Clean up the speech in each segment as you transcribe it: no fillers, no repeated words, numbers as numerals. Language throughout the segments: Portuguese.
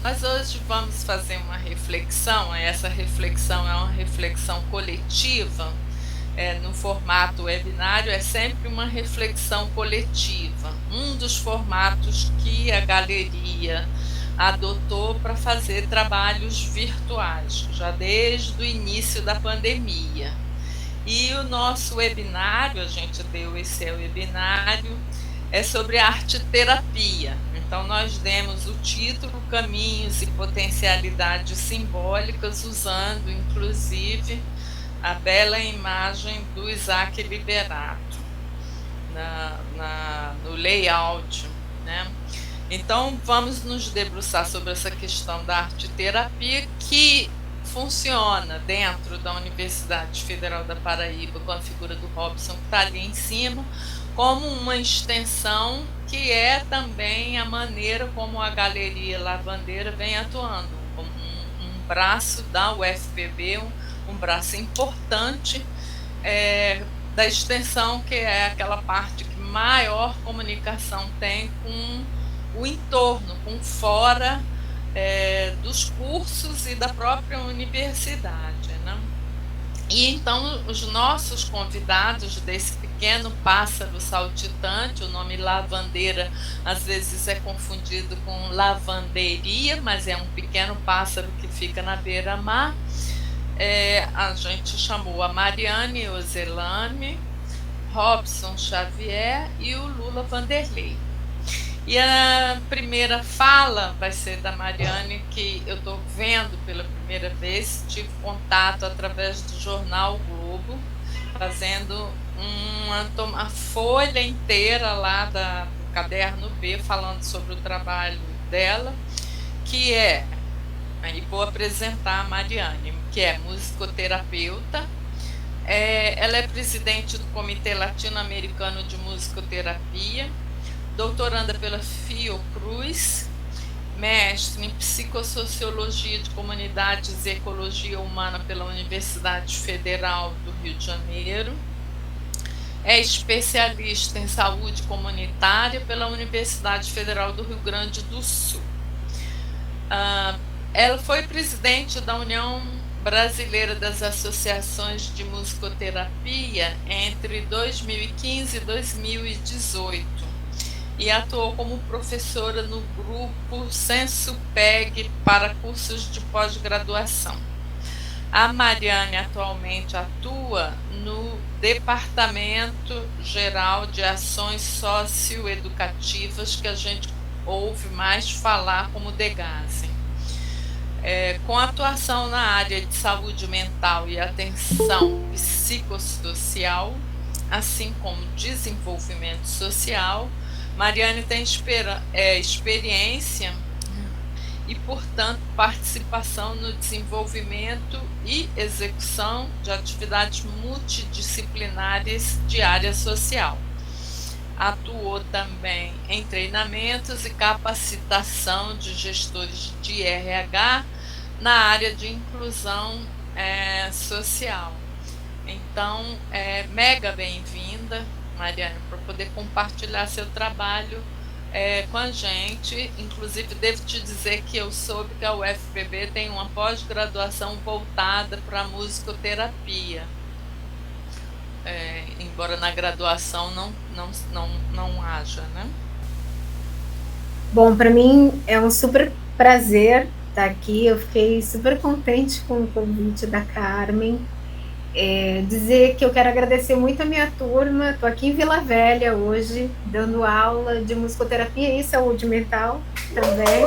Nós hoje vamos fazer uma reflexão, essa reflexão é uma reflexão coletiva, no formato webinário é sempre uma reflexão coletiva, um dos formatos que a galeria adotou para fazer trabalhos virtuais, já desde o início da pandemia. E o nosso webinário, a gente deu esse webinário, é sobre arte-terapia. Então, nós demos o título Caminhos e Potencialidades Simbólicas, usando, inclusive, a bela imagem do Isaac Liberato no layout, né? Então, vamos nos debruçar sobre essa questão da arte-terapia, que funciona dentro da Universidade Federal da Paraíba, com a figura do Robson, que está ali em cima, como uma extensão que é também a maneira como a Galeria Lavandeira vem atuando, como um braço da UFPB, um braço importante da extensão, que é aquela parte que maior comunicação tem com o entorno, com fora dos cursos e da própria universidade, né? E então os nossos convidados desse pequeno pássaro saltitante, o nome lavandeira às vezes é confundido com lavanderia, mas é um pequeno pássaro que fica na beira-mar. A gente chamou a Mariane Ozelame, Robson Xavier e o Lula Vanderlei. E a primeira fala vai ser da Mariane, que eu estou vendo pela primeira vez, tive contato através do jornal Globo, fazendo uma folha inteira lá do Caderno B, falando sobre o trabalho dela, que aí vou apresentar a Mariane, que é musicoterapeuta. Ela é presidente do Comitê Latino-Americano de Musicoterapia, doutoranda pela Fiocruz, mestre em Psicossociologia de Comunidades e Ecologia Humana pela Universidade Federal do Rio de Janeiro, é especialista em saúde comunitária pela Universidade Federal do Rio Grande do Sul. Ela foi presidente da União Brasileira das Associações de Musicoterapia entre 2015 e 2018 e atuou como professora no grupo Sensupeg para cursos de pós-graduação. A Mariane atualmente atua no Departamento Geral de Ações Socioeducativas, que a gente ouve mais falar como DEGASE. Com atuação na área de saúde mental e atenção psicossocial, assim como desenvolvimento social, Mariane tem experiência e, portanto, participação no desenvolvimento e execução de atividades multidisciplinares de área social. Atuou também em treinamentos e capacitação de gestores de RH na área de inclusão social. Então, mega bem-vinda, Mariane, para poder compartilhar seu trabalho com a gente. Inclusive, devo te dizer que eu soube que a UFPB tem uma pós-graduação voltada para a musicoterapia. Embora na graduação não haja, né? Bom, para mim é um super prazer estar aqui. Eu fiquei super contente com o convite da Carmen. Dizer que eu quero agradecer muito a minha turma. Estou aqui em Vila Velha hoje, dando aula de musicoterapia e saúde mental também.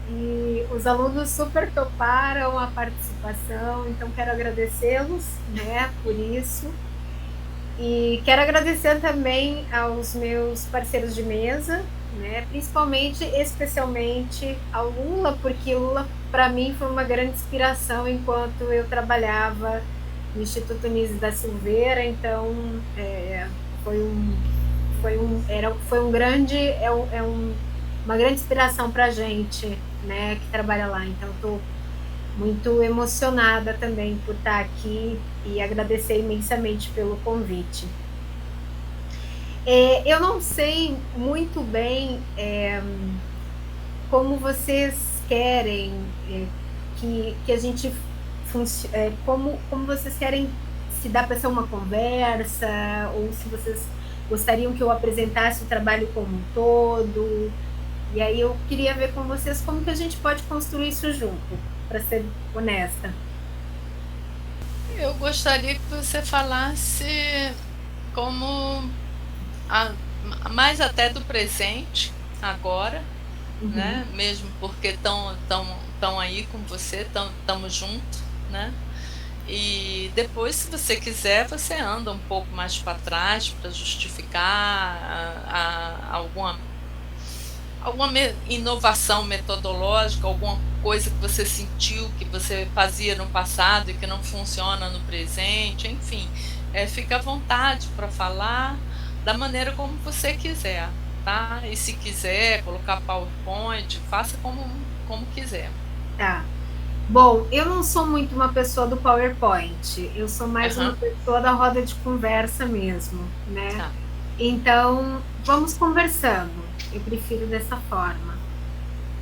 E os alunos super toparam a participação, então quero agradecê-los, né, por isso. E quero agradecer também aos meus parceiros de mesa, né, especialmente ao Lula, porque o Lula, para mim, foi uma grande inspiração enquanto eu trabalhava no Instituto Nise da Silveira. Então, uma grande inspiração para a gente, né, que trabalha lá. Então, estou muito emocionada também por estar aqui e agradecer imensamente pelo convite. Eu não sei muito bem como vocês querem que a gente funcione, como vocês querem, se dá para ser uma conversa, ou se vocês gostariam que eu apresentasse o trabalho como um todo. E aí eu queria ver com vocês como que a gente pode construir isso junto, para ser honesta. Eu gostaria que você falasse como a, mais até do presente, agora, Uhum. né? Mesmo porque estão aí com você, estamos juntos, né? E depois, se você quiser, você anda um pouco mais para trás para justificar alguma inovação metodológica, alguma coisa que você sentiu que você fazia no passado e que não funciona no presente, enfim, fica à vontade para falar da maneira como você quiser, tá? E se quiser colocar PowerPoint, faça como quiser. Tá. Bom, eu não sou muito uma pessoa do PowerPoint, eu sou mais uma Aham, pessoa da roda de conversa mesmo, né? tá. Então, vamos conversando. Eu prefiro dessa forma.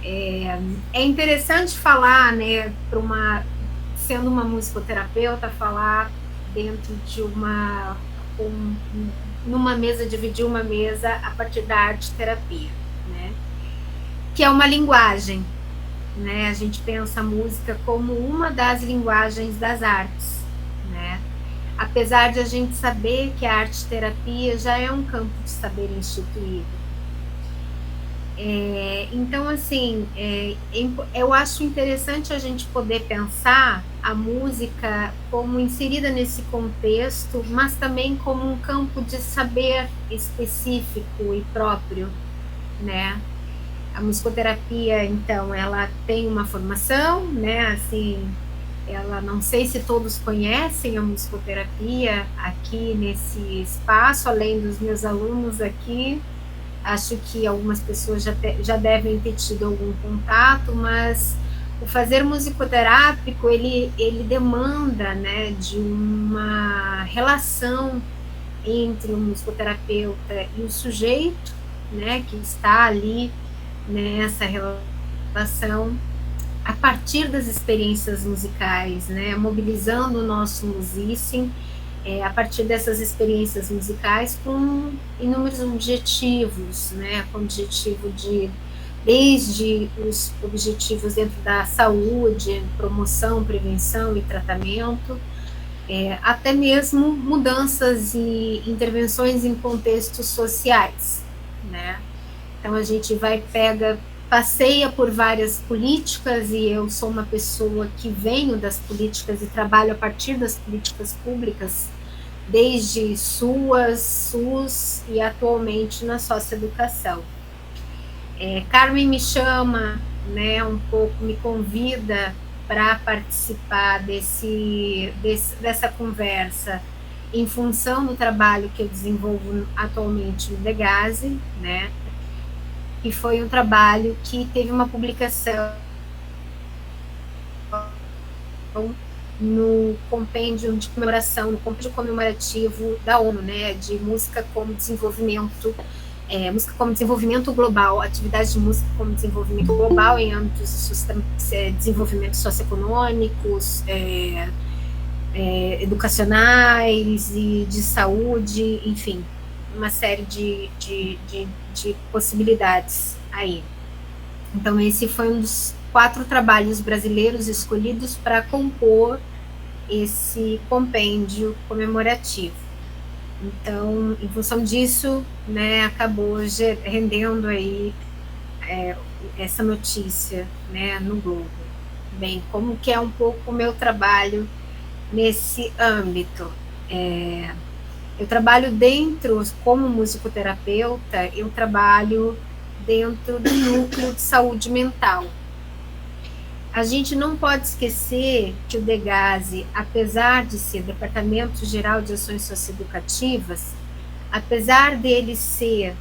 É interessante falar, né, para sendo uma musicoterapeuta, falar dentro de numa mesa, dividir uma mesa a partir da arte terapia, né? Que é uma linguagem, né? A gente pensa a música como uma das linguagens das artes, né? Apesar de a gente saber que a arte-terapia já é um campo de saber instituído. Então, assim, eu acho interessante a gente poder pensar a música como inserida nesse contexto, mas também como um campo de saber específico e próprio, né? A musicoterapia, então, ela tem uma formação, né? Assim, ela, não sei se todos conhecem a musicoterapia aqui nesse espaço, além dos meus alunos aqui. Acho que algumas pessoas já devem ter tido algum contato, mas o fazer musicoterápico, ele demanda, né, de uma relação entre o musicoterapeuta e o sujeito, né, que está ali nessa relação a partir das experiências musicais, né, mobilizando o nosso musicem a partir dessas experiências musicais com inúmeros objetivos, né, com o objetivo desde os objetivos dentro da saúde, promoção, prevenção e tratamento, até mesmo mudanças e intervenções em contextos sociais, né? Então a gente passeia por várias políticas, e eu sou uma pessoa que venho das políticas e trabalho a partir das políticas públicas, desde SUS e atualmente na socioeducação. Carmen me chama, né, um pouco, me convida para participar dessa conversa em função do trabalho que eu desenvolvo atualmente no Degase, né, que foi um trabalho que teve uma publicação no compêndio de comemoração, no compêndio comemorativo da ONU, né, de música como desenvolvimento, música como desenvolvimento global, atividades de música como desenvolvimento global em âmbitos de desenvolvimento socioeconômicos, educacionais e de saúde, enfim, uma série de possibilidades aí. Então, esse foi um dos 4 trabalhos brasileiros escolhidos para compor esse compêndio comemorativo. Então, em função disso, né, acabou rendendo aí essa notícia, né, no Globo. Bem, como que é um pouco o meu trabalho nesse âmbito? Eu trabalho como musicoterapeuta, eu trabalho dentro do núcleo de saúde mental. A gente não pode esquecer que o Degase, apesar de ser Departamento Geral de Ações Socioeducativas, apesar dele se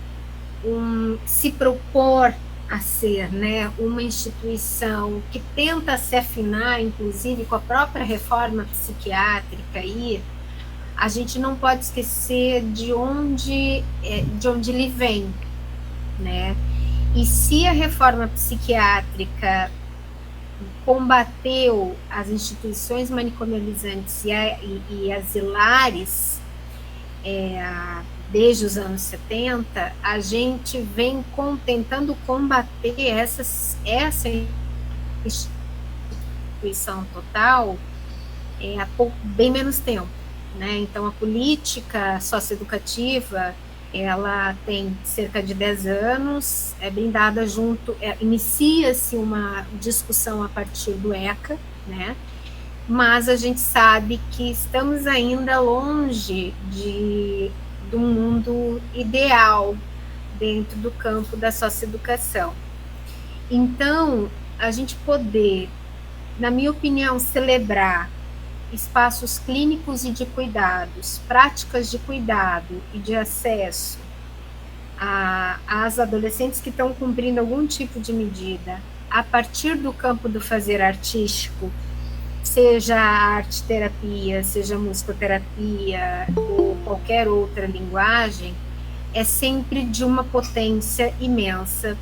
propor a ser, né, uma instituição que tenta se afinar, inclusive, com a própria reforma psiquiátrica a gente não pode esquecer de onde ele vem, né? E se a reforma psiquiátrica combateu as instituições manicomializantes e asilares desde os anos 70, a gente vem tentando combater essa instituição total há bem menos tempo, né? Então, a política socioeducativa, ela tem cerca de 10 anos, é blindada junto, inicia-se uma discussão a partir do ECA, né? Mas a gente sabe que estamos ainda longe do mundo ideal dentro do campo da socioeducação. Então, a gente poder, na minha opinião, celebrar espaços clínicos e de cuidados, práticas de cuidado e de acesso às adolescentes que estão cumprindo algum tipo de medida a partir do campo do fazer artístico, seja a arte-terapia, seja a musicoterapia ou qualquer outra linguagem, é sempre de uma potência imensa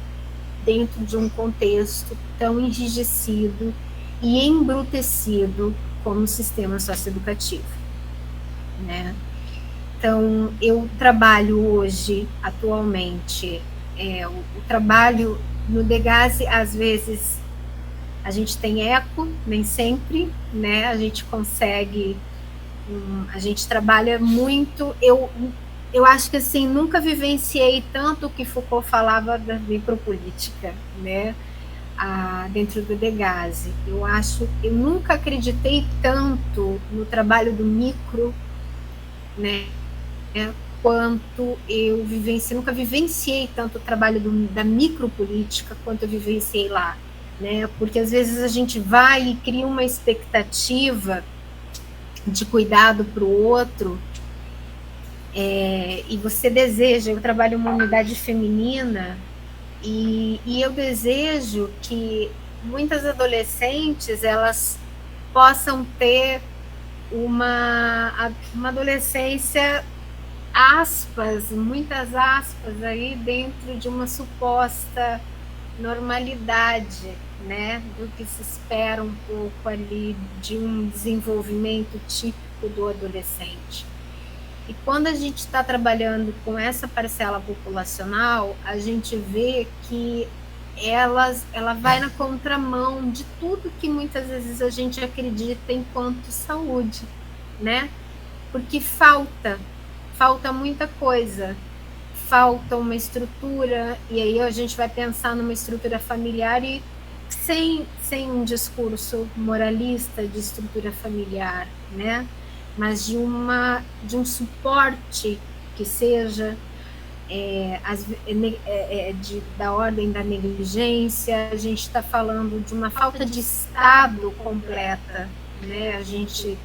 dentro de um contexto tão enrijecido e embrutecido como o sistema socioeducativo, né? Então, eu trabalho hoje, atualmente, o trabalho no Degaze, às vezes, a gente tem eco, nem sempre, né? A gente consegue, a gente trabalha muito, eu acho que, assim, nunca vivenciei tanto o que Foucault falava da micropolítica, né? Dentro do Degaze. Eu nunca acreditei tanto no trabalho do micro, né, quanto eu vivenciei, nunca vivenciei tanto o trabalho da micropolítica quanto eu vivenciei lá, né, porque às vezes a gente vai e cria uma expectativa de cuidado para o outro, e você deseja, eu trabalho em uma unidade feminina, e eu desejo que muitas adolescentes elas possam ter uma adolescência, aspas, muitas aspas, aí dentro de uma suposta normalidade, né, do que se espera um pouco ali de um desenvolvimento típico do adolescente. E quando a gente está trabalhando com essa parcela populacional, a gente vê que ela vai na contramão de tudo que muitas vezes a gente acredita enquanto saúde, né? Porque falta muita coisa, falta uma estrutura, e aí a gente vai pensar numa estrutura familiar e sem um discurso moralista de estrutura familiar, né? Mas de um suporte que seja da ordem da negligência. A gente está falando de uma falta de Estado completa, né? A gente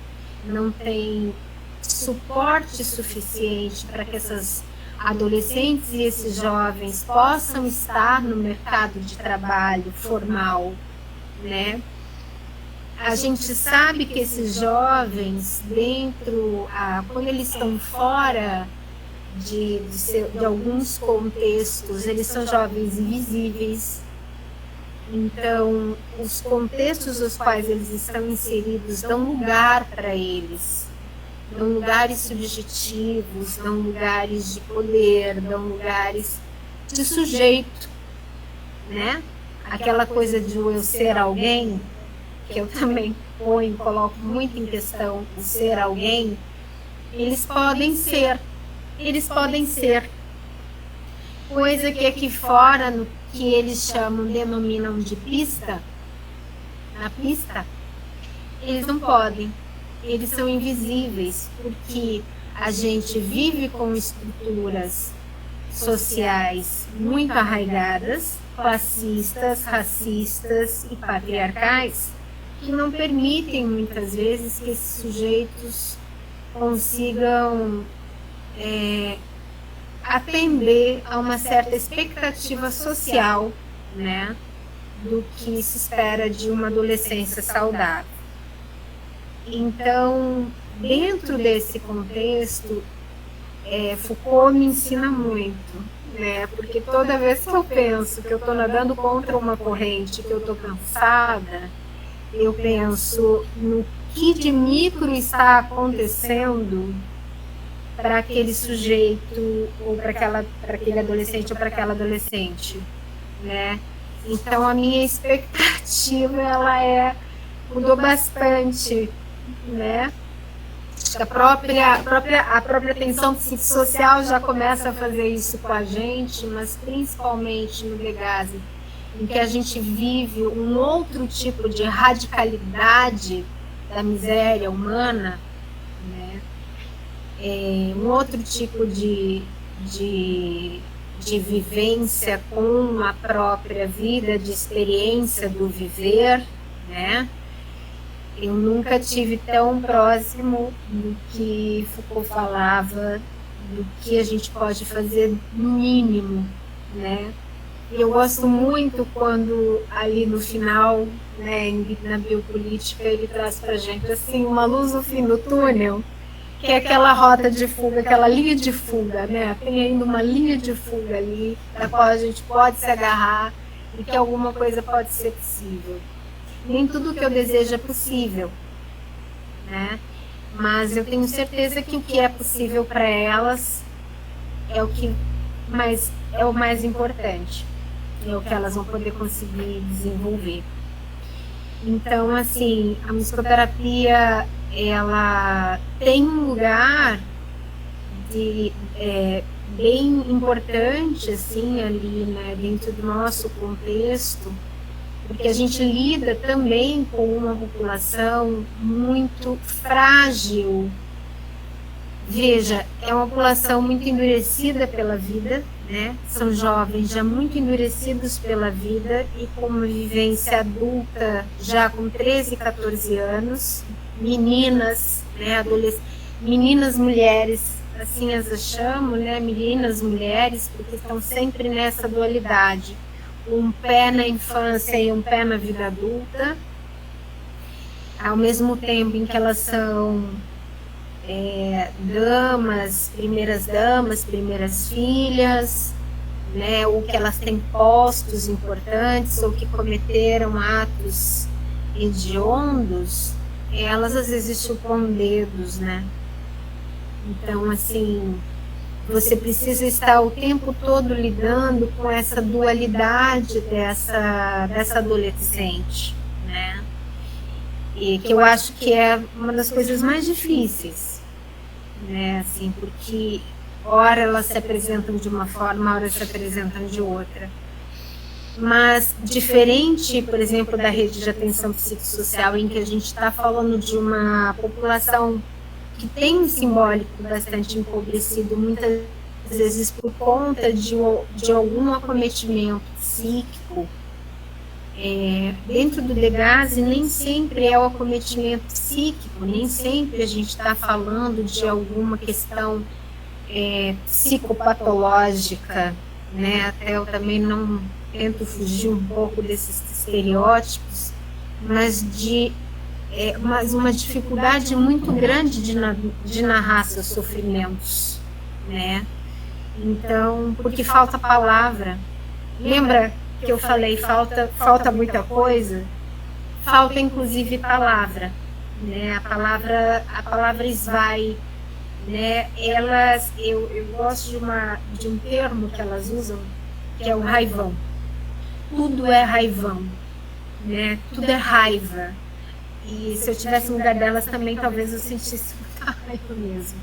não tem suporte suficiente para que essas adolescentes e esses jovens possam estar no mercado de trabalho formal, né? A gente sabe que esses jovens, quando eles estão fora de alguns contextos, eles são jovens invisíveis. Então, os contextos nos quais eles estão inseridos dão lugar para eles, dão lugares subjetivos, dão lugares de poder, dão lugares de sujeito, né? Aquela coisa de eu ser alguém, que eu também coloco muito em questão, o ser alguém, eles podem ser, coisa que aqui fora, no que eles denominam de pista, na pista, eles não podem, eles são invisíveis, porque a gente vive com estruturas sociais muito arraigadas, classistas, racistas e patriarcais, que não permitem, muitas vezes, que esses sujeitos consigam atender a uma certa expectativa social, né, do que se espera de uma adolescência saudável. Então, dentro desse contexto, Foucault me ensina muito, né? Porque toda vez que eu penso que eu estou nadando contra uma corrente, que eu estou cansada, eu penso no que de micro está acontecendo para aquele sujeito, ou para aquele adolescente, ou para aquela adolescente, né? Então, a minha expectativa, mudou bastante, né? A própria atenção psicossocial já começa a fazer isso com a gente, mas principalmente no Degazi, em que a gente vive um outro tipo de radicalidade da miséria humana, né? Um outro tipo de vivência com a própria vida, de experiência do viver, né? Eu nunca tive tão próximo do que Foucault falava, do que a gente pode fazer no mínimo, né? E eu gosto muito quando ali no final, né, na biopolítica, ele traz para a gente assim uma luz no fim do túnel, que é aquela rota de fuga, aquela linha de fuga, né? Tem ainda uma linha de fuga ali, da qual a gente pode se agarrar e que alguma coisa pode ser possível. Nem tudo que eu desejo é possível, né? Mas eu tenho certeza que o que é possível para elas é o mais importante, é o que elas vão poder conseguir desenvolver. Então, assim, a musicoterapia, ela tem um lugar bem importante, assim, ali, né, dentro do nosso contexto, porque a gente lida também com uma população muito frágil. Veja, é uma população muito endurecida pela vida, né? São jovens já muito endurecidos pela vida e com uma vivência adulta já com 13, 14 anos, meninas, né, meninas, mulheres, assim as chamo, né, meninas, mulheres, porque estão sempre nessa dualidade, um pé na infância e um pé na vida adulta, ao mesmo tempo em que elas são primeiras filhas, né, ou que elas têm postos importantes, ou que cometeram atos hediondos, elas às vezes chupam dedos, né? Então, assim, você precisa estar o tempo todo lidando com essa dualidade dessa adolescente, né? E que eu acho que é uma das coisas mais difíceis, né? Assim, porque ora elas se apresentam de uma forma, ora se apresentam de outra. Mas diferente, por exemplo, da rede de atenção psicossocial, em que a gente está falando de uma população que tem um simbólico bastante empobrecido, muitas vezes por conta de algum acometimento psíquico, dentro do Degazi nem sempre é o acometimento psíquico, nem sempre a gente está falando de alguma questão psicopatológica, né? Até eu também não tento fugir um pouco desses estereótipos, mas uma dificuldade muito grande de narrar seus sofrimentos, né? Então, porque falta palavra. Lembra que eu falei, falta muita coisa? Falta inclusive palavra, né? A palavra esvai, né? Eu gosto de um termo que elas usam, que é o raivão. Tudo é raivão, né? Tudo é raiva. E se eu estivesse no lugar delas também, talvez eu sentisse muita raiva mesmo.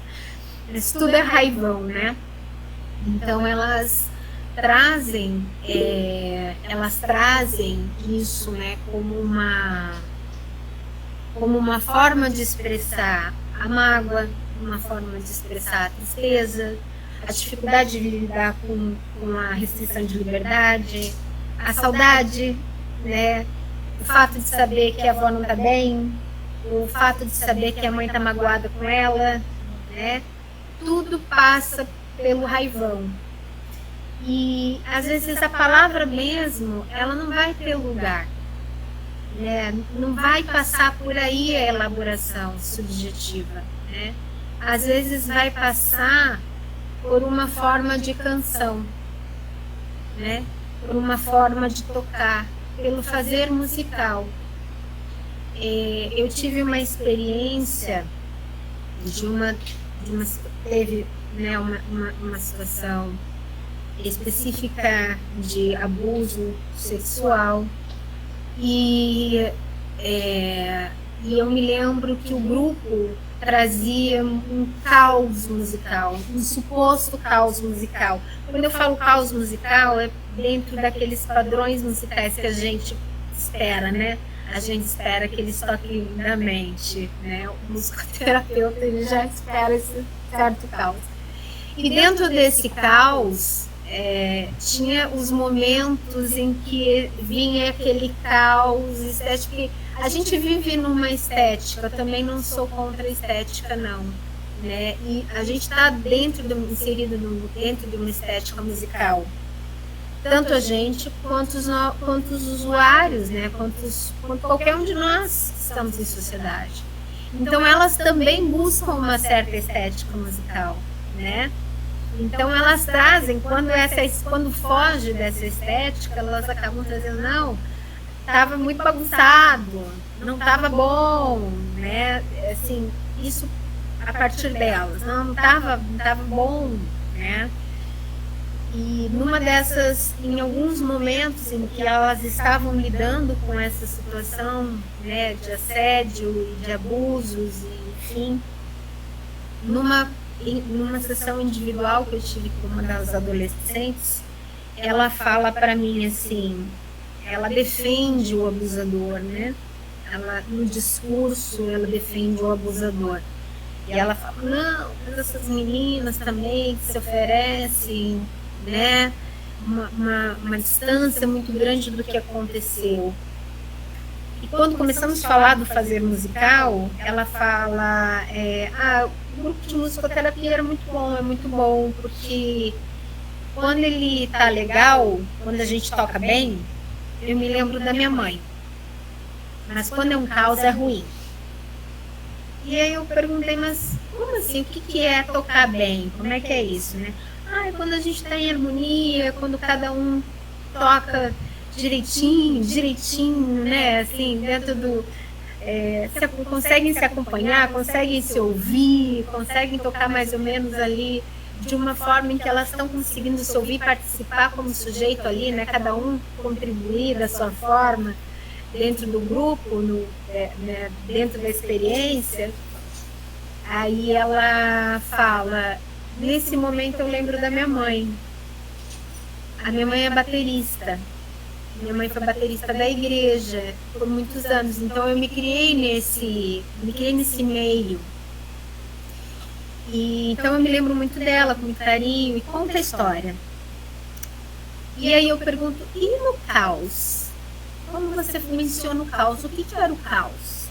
Mas tudo é raivão, né? Então elas trazem isso, né, como uma forma de expressar a mágoa, uma forma de expressar a tristeza, a dificuldade de lidar com a restrição de liberdade, a saudade, né? O fato de saber que a avó não está bem, o fato de saber que a mãe está magoada com ela, né? Tudo passa pelo raivão. E às vezes a palavra mesmo, ela não vai ter lugar, né? Não vai passar por aí a elaboração subjetiva, né? Às vezes vai passar por uma forma de canção, né? Por uma forma de tocar, pelo fazer musical. Eu tive uma experiência teve, né, uma situação específica de abuso sexual e eu me lembro que o grupo trazia um caos musical, um suposto caos musical. Quando eu falo caos musical, é dentro daqueles padrões musicais que a gente espera, né? A gente espera que eles toquem lindamente, né? O musicoterapeuta ele já espera esse certo caos. E dentro desse caos, tinha os momentos em que vinha aquele caos estético. A gente vive numa estética, eu também não sou contra a estética, não. Né? E a gente está inserido dentro de uma estética musical. Tanto a gente quanto os usuários, né? Quanto qualquer um de nós estamos em sociedade. Então, elas também buscam uma certa estética musical, né? Então, elas trazem, quando foge dessa estética, elas acabam trazendo, não, estava muito bagunçado, não estava bom, né? Assim, isso a partir delas, não estava bom, né? E numa dessas, em alguns momentos em que elas estavam lidando com essa situação, né, de assédio e de abusos, enfim, numa sessão individual que eu tive com uma das adolescentes, ela fala para mim assim, ela defende o abusador, né? Ela, no discurso, ela defende o abusador. E ela fala, não, mas essas meninas também que se oferecem, né? Uma distância muito grande do que aconteceu. E quando começamos a falar do fazer musical, ela fala, o grupo de musicoterapia era muito bom, é muito bom, porque quando ele tá legal, quando a gente toca bem, eu me lembro da minha mãe. Mas quando é um caos, é ruim. E aí eu perguntei, mas como assim? O que é tocar bem? Como é que é isso, né? É quando a gente está em harmonia, quando cada um toca direitinho, né? Assim, dentro do... conseguem se acompanhar, conseguem se ouvir, conseguem tocar mais ou menos ali de uma forma em que elas estão conseguindo se ouvir, participar como sujeito ali, né? Cada um contribuir da sua forma dentro do grupo, né? Dentro da experiência. Aí ela fala, nesse momento eu lembro da minha mãe. A minha mãe é baterista. Minha mãe foi baterista da igreja por muitos anos, então eu me criei nesse meio. E então eu me lembro muito dela, com muito carinho, e conta a história. E aí eu pergunto, e no caos? Como você menciona o caos? O que era o caos?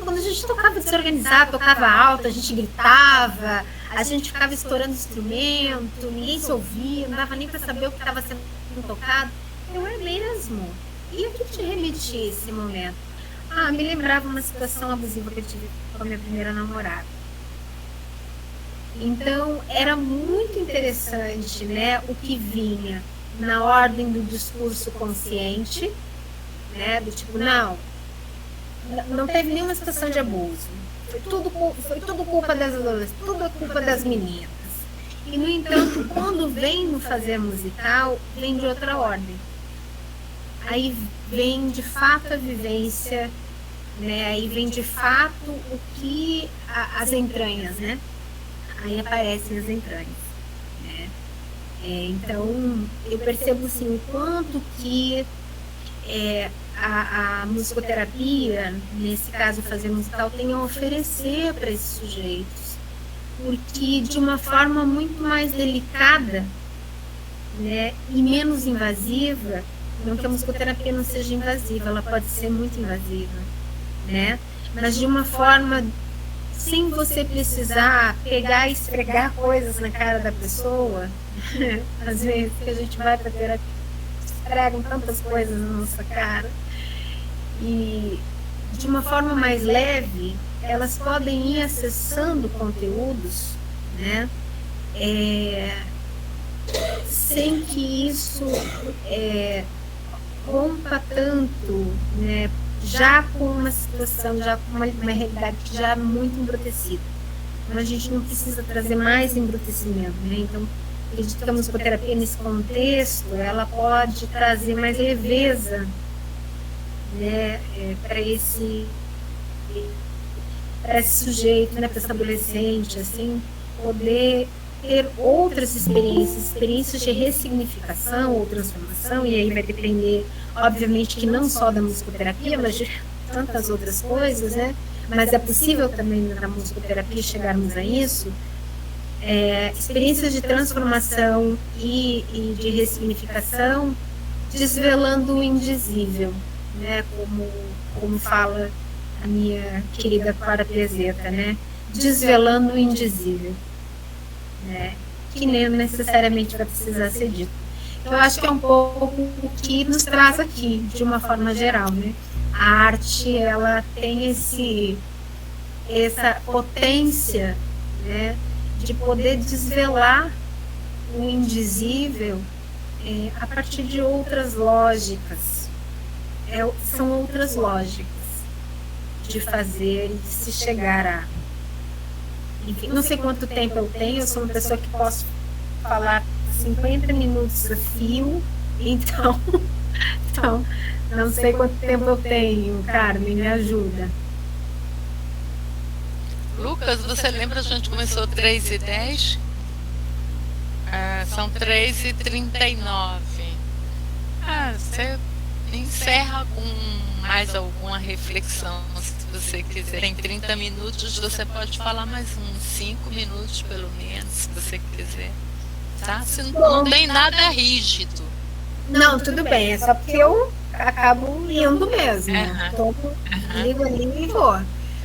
Quando a gente tocava desorganizado, tocava alto, a gente gritava, a gente ficava estourando instrumento, ninguém se ouvia, não dava nem para saber o que estava sendo tocado. Eu é mesmo. E a que te remetia esse momento? Me lembrava uma situação abusiva que eu tive com a minha primeira namorada. Então, era muito interessante, né, o que vinha na ordem do discurso consciente, né, do tipo, não teve nenhuma situação de abuso. Foi tudo culpa das adolescentes, tudo culpa das meninas. E, no entanto, quando vem no fazer musical, vem de outra ordem. Aí vem, de fato, a vivência, né? Aí vem, de fato, o que... as entranhas, né? Aí aparecem as entranhas. Né? Então, eu percebo, assim, o quanto que... a musicoterapia, nesse caso fazer musical, tem a oferecer para esses sujeitos, porque de uma forma muito mais delicada, né, e menos invasiva. Não que a musicoterapia não seja invasiva, ela pode ser muito invasiva, né, mas de uma forma sem você precisar pegar e esfregar coisas na cara da pessoa. Às vezes que a gente vai para terapia, esfregam tantas coisas na nossa cara. E de uma forma mais leve, elas podem ir acessando conteúdos, né? Sem que isso rompa tanto, né? Já com uma situação, já com uma realidade já muito embrutecida. Então, a gente não precisa trazer mais embrutecimento, né? Então, acredito que a musicoterapia, nesse contexto, ela pode trazer mais leveza, né, para esse sujeito, né, para esse adolescente, assim, poder ter outras experiências de ressignificação ou transformação, e aí vai depender, obviamente, que não só da musicoterapia, mas de tantas outras coisas, né? Mas é possível também na musicoterapia chegarmos a isso, experiências de transformação e de ressignificação, desvelando o indizível, né? Como fala a minha querida Clara Piezeta, né? Desvelando o indizível, né? Que nem necessariamente vai precisar ser dito. Eu acho que é um pouco o que nos traz aqui, de uma forma geral, né? A arte, ela tem essa potência, né, de poder desvelar o indizível a partir de outras lógicas. São outras lógicas de fazer e de se chegar a... Enfim, não sei quanto tempo eu tenho, eu sou uma pessoa que posso falar 50 minutos a fio, então não sei quanto tempo eu tenho. Carmen, me ajuda. Lucas, você lembra, a gente começou 3h10? São 3h39. Você encerra com mais alguma reflexão, se você quiser. Tem 30 minutos, você pode falar mais uns 5 minutos, pelo menos, se você quiser. Tá? Se não tem nada rígido. Não, tudo bem, é só porque eu acabo indo mesmo. Ligo ali e vou.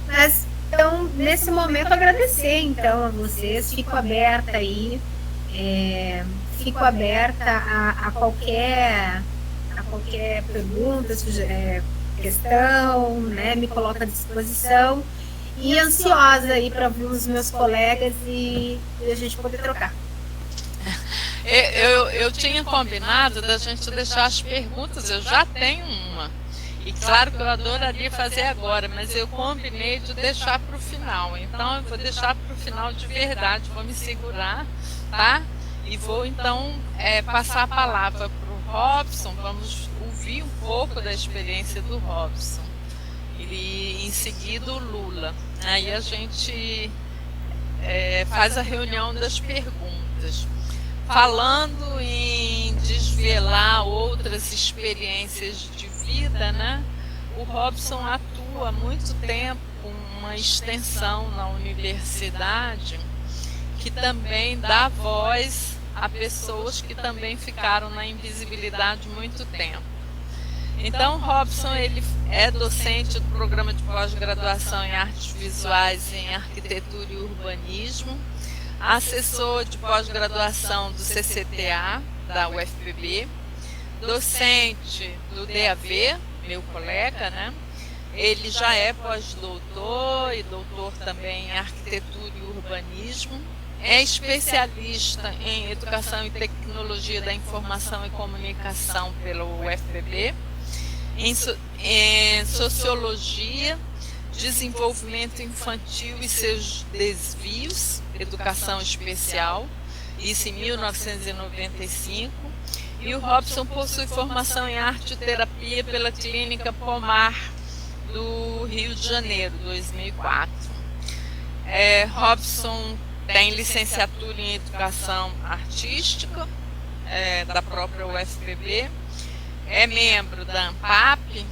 Mas, então, nesse momento, agradecer, então, a vocês. Fico aberta aí. Fico aberta a qualquer pergunta, questão, né? Me coloco à disposição. E ansiosa aí para ouvir os meus colegas e a gente poder trocar. Eu tinha combinado da gente deixar as perguntas, eu já tenho uma. E claro que eu adoraria fazer agora, mas eu combinei de deixar para o final. Então eu vou deixar para o final de verdade, vou me segurar, tá? E vou então passar a palavra para o Robson, vamos ouvir um pouco da experiência do Robson. E em seguida o Lula. Aí a gente faz a reunião das perguntas. Falando em desvelar outras experiências de vida, né? O Robson atua há muito tempo com uma extensão na universidade que também dá voz a pessoas que também ficaram na invisibilidade muito tempo. Então, o Robson ele é docente do programa de pós-graduação em artes visuais em arquitetura e urbanismo, assessor de pós-graduação do CCTA, da UFPB, docente do DAV, meu colega, né? Ele já é pós-doutor e doutor também em arquitetura e urbanismo, é especialista em educação e tecnologia da informação e comunicação pela UFPB, em sociologia, desenvolvimento infantil e seus desvios, educação especial, isso em 1995, e o Robson possui formação em arte e terapia pela Clínica Pomar do Rio de Janeiro, 2004. Robson tem licenciatura em educação artística da própria UFPB, é membro da ANPAP,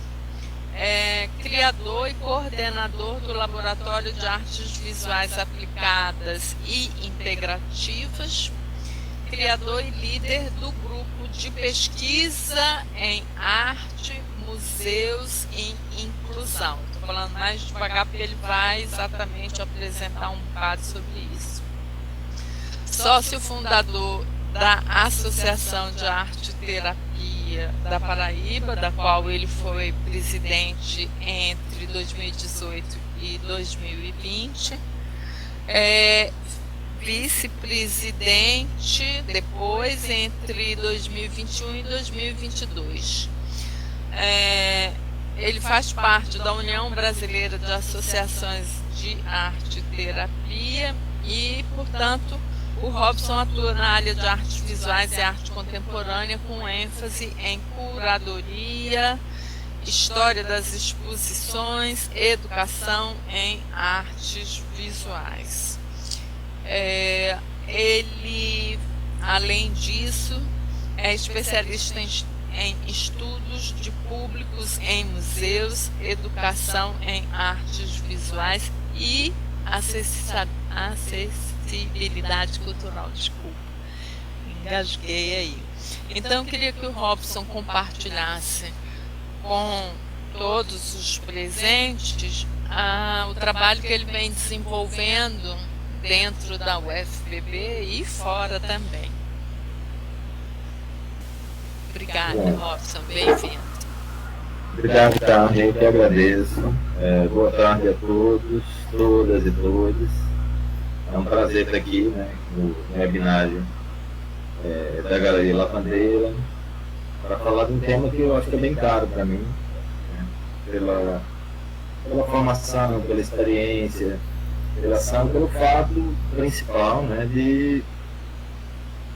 criador e coordenador do Laboratório de Artes Visuais Aplicadas e Integrativas, criador e líder do grupo de pesquisa em arte, museus e inclusão. Estou falando mais devagar porque ele vai exatamente apresentar um bocado sobre isso. Sócio fundador da Associação de Arte e Terapia Terapia da Paraíba, da qual ele foi presidente entre 2018 e 2020. Vice-presidente depois entre 2021 e 2022. Ele faz parte da União Brasileira de Associações de Arte e Terapia e, portanto, o Robson atua na área de artes visuais e arte contemporânea com ênfase em curadoria, história das exposições, educação em artes visuais. Ele, além disso, é especialista em estudos de públicos em museus, educação em artes visuais e acessibilidade cultural. Desculpa, engasguei aí. Então, eu queria que o Robson compartilhasse com todos os presentes o trabalho que ele vem desenvolvendo dentro da UFPB e fora também. Obrigada, Robson. Bem-vindo. Obrigado, Carmen. Eu que agradeço. Boa tarde a todos, todas e todos. É um prazer estar aqui, né, no webinário da Galeria Lavandeira, para falar de um tema que eu acho que é bem caro para mim, né, pela formação, pela experiência, pela ação, pelo fato principal, né,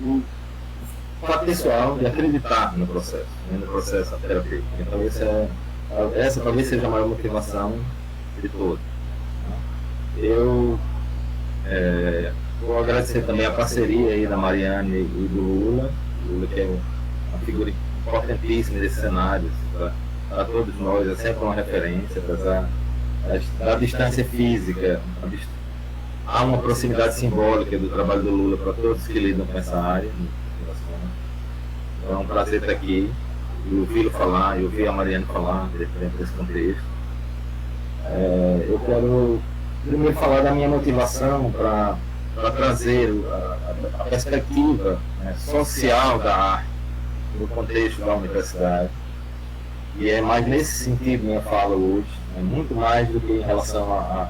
o fato pessoal de acreditar no processo, né, no processo terapêutico. Então, essa talvez seja a maior motivação de todos. Né. Eu vou agradecer também a parceria aí da Mariane e do Lula, que é uma figura importantíssima desse cenário, para todos nós, é sempre uma referência, apesar da distância física, há uma proximidade simbólica do trabalho do Lula para todos que lidam com essa área. Então é um prazer estar aqui e ouvi-lo falar, e ouvir a Mariane falar dentro desse contexto. Eu quero primeiro falar da minha motivação para trazer a perspectiva, né, social da arte no contexto da universidade. E é mais nesse sentido minha fala hoje, né, muito mais do que em relação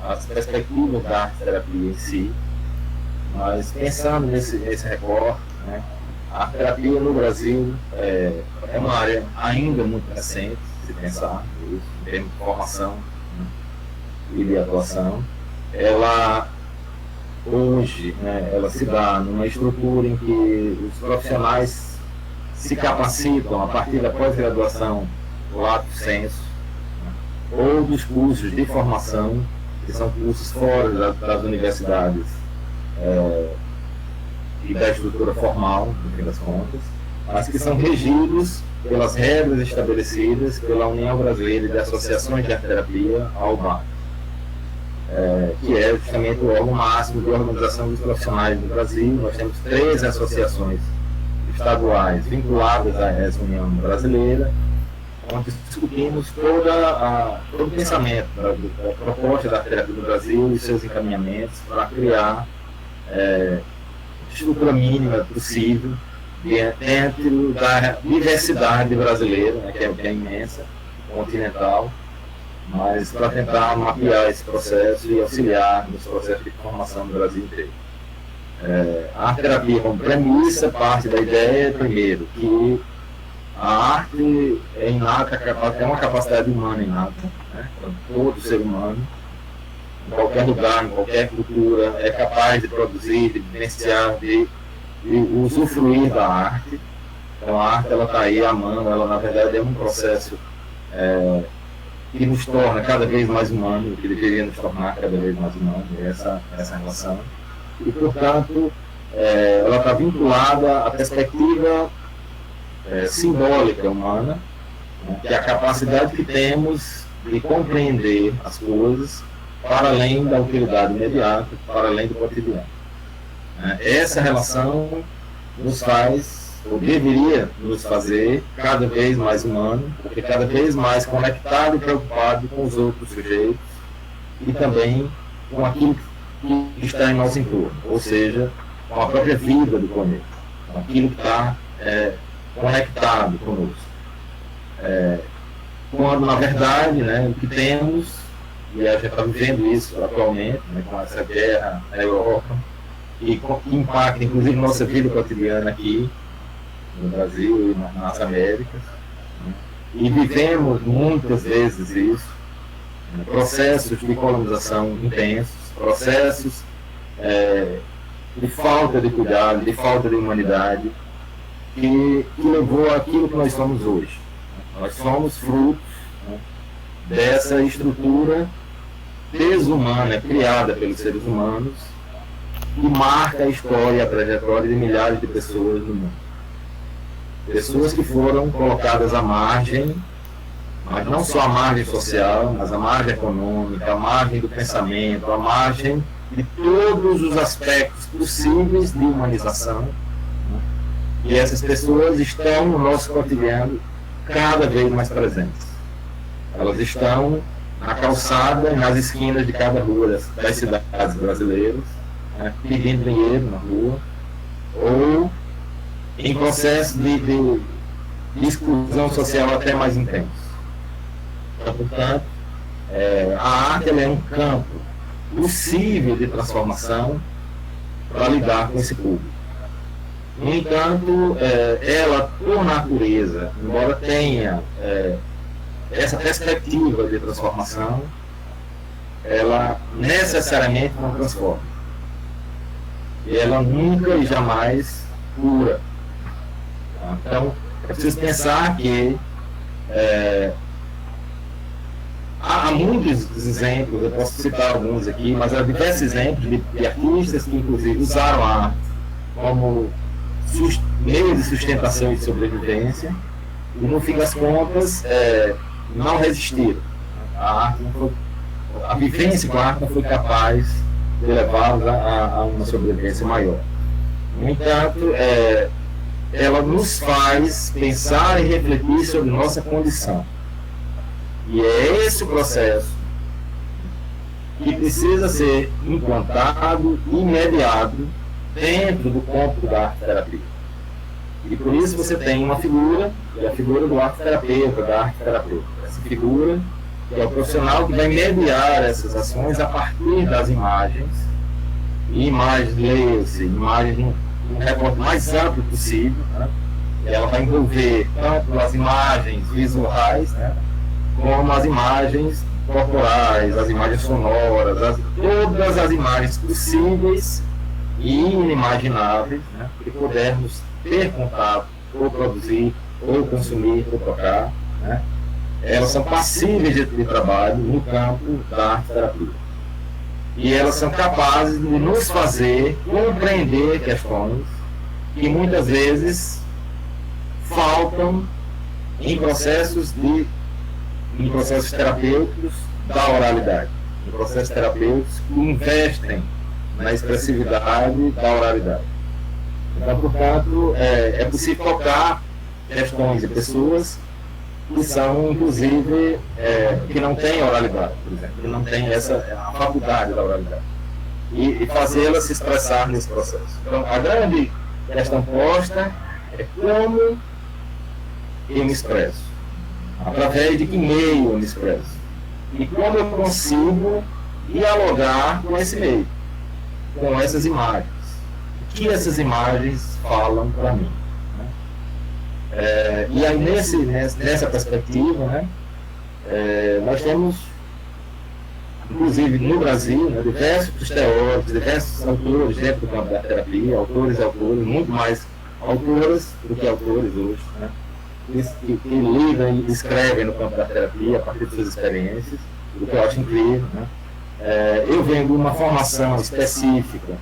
às perspectivas da arte-terapia em si, mas pensando nesse recorte, né, a arte-terapia no Brasil é uma área ainda muito recente, se pensar nisso, em termos de formação, né, e de atuação. Ela hoje, né, ela se dá numa estrutura em que os profissionais se capacitam a partir da pós-graduação lato sensu, né, ou dos cursos de formação, que são cursos fora das universidades e da estrutura formal, no fim das contas, mas que são regidos pelas regras estabelecidas pela União Brasileira de Associações de Arte-Terapia, a UBAT. Que é justamente o órgão máximo de organização dos profissionais do Brasil. Nós temos 13 associações estaduais vinculadas a essa União Brasileira, onde discutimos todo o pensamento da proposta da terapia do Brasil e seus encaminhamentos para criar a estrutura mínima possível dentro da diversidade brasileira, né, que é imensa, continental, mas para tentar mapear esse processo e auxiliar nos processos de formação do Brasil inteiro. A arte-terapia, como premissa, parte da ideia, primeiro, que a arte é inata, tem uma capacidade humana inata, né? Todo ser humano, em qualquer lugar, em qualquer cultura, é capaz de produzir, de vivenciar, de usufruir da arte. Então a arte está aí à mão, ela na verdade é um processo que nos torna cada vez mais humanos, que deveria nos tornar cada vez mais humanos, essa relação. E, portanto, ela está vinculada à perspectiva simbólica humana, né, que é a capacidade que temos de compreender as coisas para além da utilidade imediata, para além do cotidiano. Essa relação nos faz, ou deveria nos fazer, cada vez mais humano, porque cada vez mais conectado e preocupado com os outros sujeitos e também com aquilo que está em nosso entorno, ou seja, com a própria vida do planeta, com aquilo que está conectado conosco. quando, na verdade, né, o que temos, e a gente está vivendo isso atualmente, né, com essa guerra na Europa, e que impacta, inclusive, nossa vida cotidiana aqui, no Brasil e nas Américas, né, e vivemos muitas vezes isso, né, processos de colonização intensos, processos de falta de cuidado, de falta de humanidade, que levou àquilo que nós somos hoje. Nós somos frutos, né, dessa estrutura desumana, criada pelos seres humanos, que marca a história e a trajetória de milhares de pessoas no mundo. Pessoas que foram colocadas à margem, mas não só à margem social, mas à margem econômica, à margem do pensamento, à margem de todos os aspectos possíveis de humanização. E essas pessoas estão no nosso cotidiano cada vez mais presentes. Elas estão na calçada e nas esquinas de cada rua das cidades brasileiras, né, pedindo dinheiro na rua, ou em processo de exclusão social até mais intenso. Então, portanto, a arte ela é um campo possível de transformação para lidar com esse público. No entanto, ela, por natureza, embora tenha essa perspectiva de transformação, ela necessariamente não transforma. E ela nunca e jamais cura. Então, é preciso pensar que há muitos exemplos, eu posso citar alguns aqui, mas há diversos exemplos de artistas que, inclusive, usaram a arte como meio de sustentação e de sobrevivência, e no fim das contas não resistiram. A vivência com a arte não foi capaz de levá-los a uma sobrevivência maior. No entanto, ela nos faz pensar e refletir sobre nossa condição. E é esse o processo que precisa ser implantado e mediado dentro do campo da arte-terapia. E por isso você tem uma figura, que é a figura do arte-terapeuta, da arte-terapeuta. Essa figura que é o profissional que vai mediar essas ações a partir das imagens, e imagens, leia-se, imagens num recorte mais amplo possível, né? Ela vai envolver tanto as imagens visuais, né, como as imagens corporais, as imagens sonoras, todas as imagens possíveis e inimagináveis, né, que pudermos ter contato, ou produzir, ou consumir, ou tocar, né, elas são passíveis de trabalho no campo da arte-terapia. E elas são capazes de nos fazer compreender questões que muitas vezes faltam em processos terapêuticos da oralidade, em processos terapêuticos que investem na expressividade da oralidade. Então, portanto, é possível tocar questões de pessoas que são, inclusive, que não têm oralidade, por exemplo, que não têm a faculdade da oralidade, e fazê-las se expressar nesse processo. Então, a grande questão posta é como eu me expresso, através de que meio eu me expresso, e como eu consigo dialogar com esse meio, com essas imagens, o que essas imagens falam para mim. E aí nessa perspectiva, né, nós temos, inclusive no Brasil, né, diversos teóricos, diversos autores dentro do campo da terapia, autores e autores, muito mais autoras do que autores hoje, né, que lidam e escrevem no campo da terapia a partir de suas experiências, o que eu acho incrível. Né. Eu venho de uma formação específica,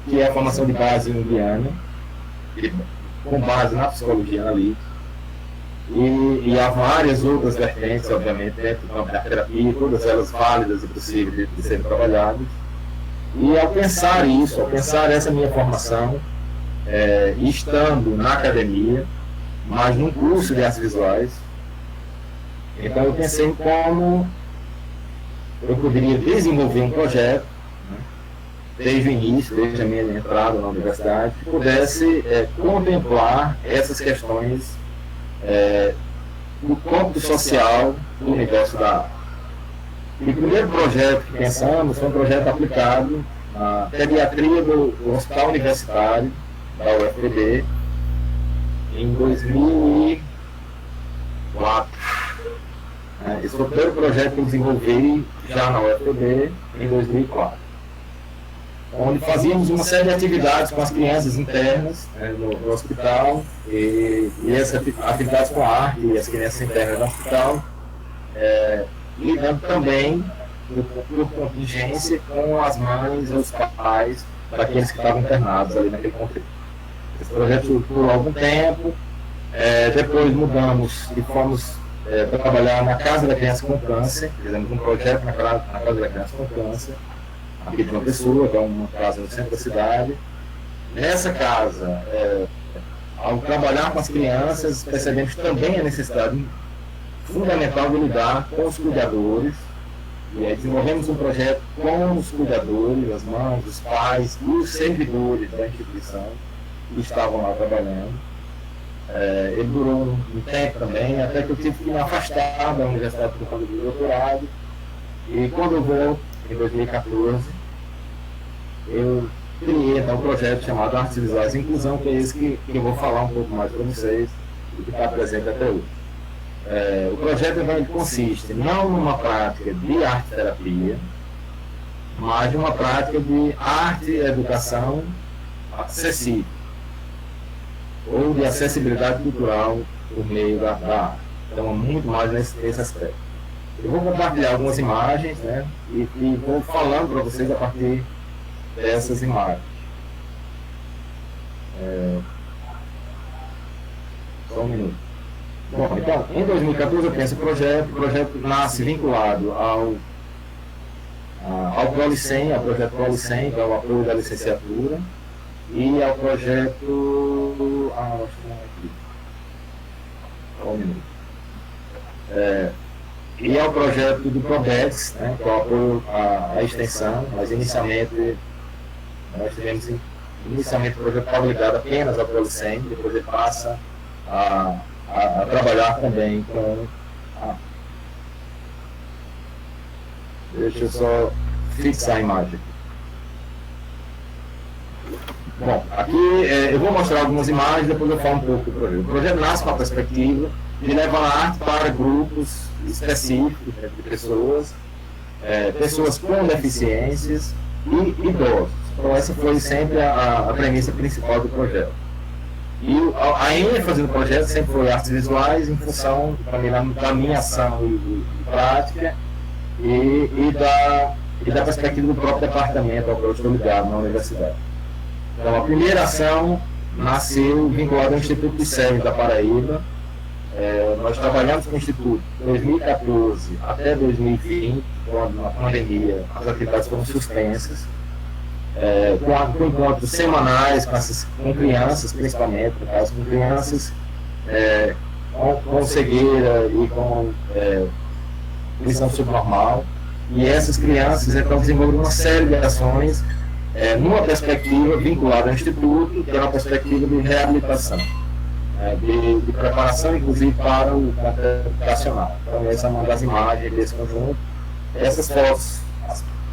que é a formação de base junguiana, com base na psicologia analítica, e há várias outras vertentes, obviamente, dentro do campo da terapia, todas elas válidas e possíveis de serem trabalhadas. E ao pensar isso, ao pensar essa minha formação, estando na academia, mas num curso de artes visuais, então eu pensei em como eu poderia desenvolver um projeto, desde o início, desde a minha entrada na universidade, que pudesse contemplar essas questões do cômputo social do universo da arte. E o primeiro projeto que pensamos foi um projeto aplicado na pediatria do Hospital Universitário da UFPB em 2004. Esse foi o primeiro projeto que eu desenvolvi já na UFPB em 2004, onde fazíamos uma série de atividades com as crianças internas no hospital, e essas atividades com a arte e as crianças internas no hospital, lidando também por contingência com as mães e os pais daqueles que estavam internados ali naquele contexto. Esse projeto durou algum tempo, depois mudamos e fomos trabalhar na Casa da Criança com Câncer. Fizemos um projeto na Casa da Criança com Câncer, aqui de uma pessoa, que é uma casa no centro da cidade. Nessa casa, ao trabalhar com as crianças, percebemos também a necessidade fundamental de lidar com os cuidadores, e aí desenvolvemos um projeto com os cuidadores, as mães, os pais e os servidores da instituição que estavam lá trabalhando. Ele durou um tempo também, até que eu tive que me afastar da universidade por causa do doutorado, e quando eu volto, em 2014, eu criei então um projeto chamado Artes Visuais e Inclusão, que é esse que eu vou falar um pouco mais para vocês, e que está presente até hoje. O projeto então, ele consiste não numa prática de arte-terapia, mas de uma prática de arte e educação acessível, ou de acessibilidade cultural por meio da arte. Então, muito mais nesse aspecto. Eu vou compartilhar algumas imagens, né, e vou falando para vocês a partir dessas imagens. Só um minuto. Bom, então, em 2014 eu penso o projeto nasce vinculado ao ProLicem, ao projeto ProLicem, que é o apoio da licenciatura, e ao projeto... e ao projeto do PRODEX, né, que é o apoio à extensão, mas inicialmente nós tivemos o projeto estava ligado apenas ao ProLicem, depois ele passa a trabalhar também com deixa eu só fixar a imagem. Bom, aqui eu vou mostrar algumas imagens, depois eu falo um pouco do projeto. O projeto nasce com a perspectiva de levar a arte para grupos específicos, né, de pessoas com deficiências e idosos. Então essa foi sempre a premissa principal do projeto. E a ênfase do projeto sempre foi artes visuais, em função também da minha ação e prática e da perspectiva do próprio departamento ao qual eu estou ligado na universidade. Então, a primeira ação nasceu vinculada ao Instituto de Cérebro da Paraíba. Nós trabalhamos com o Instituto de 2014 até 2020, quando na pandemia as atividades foram suspensas, com encontros semanais com crianças, principalmente, no caso, com crianças com cegueira e com visão subnormal. E essas crianças, então, desenvolveram uma série de ações numa perspectiva vinculada ao Instituto, que é uma perspectiva de reabilitação, de preparação, inclusive, para o campo educacional. Então, essa é uma das imagens desse conjunto. Essas fotos,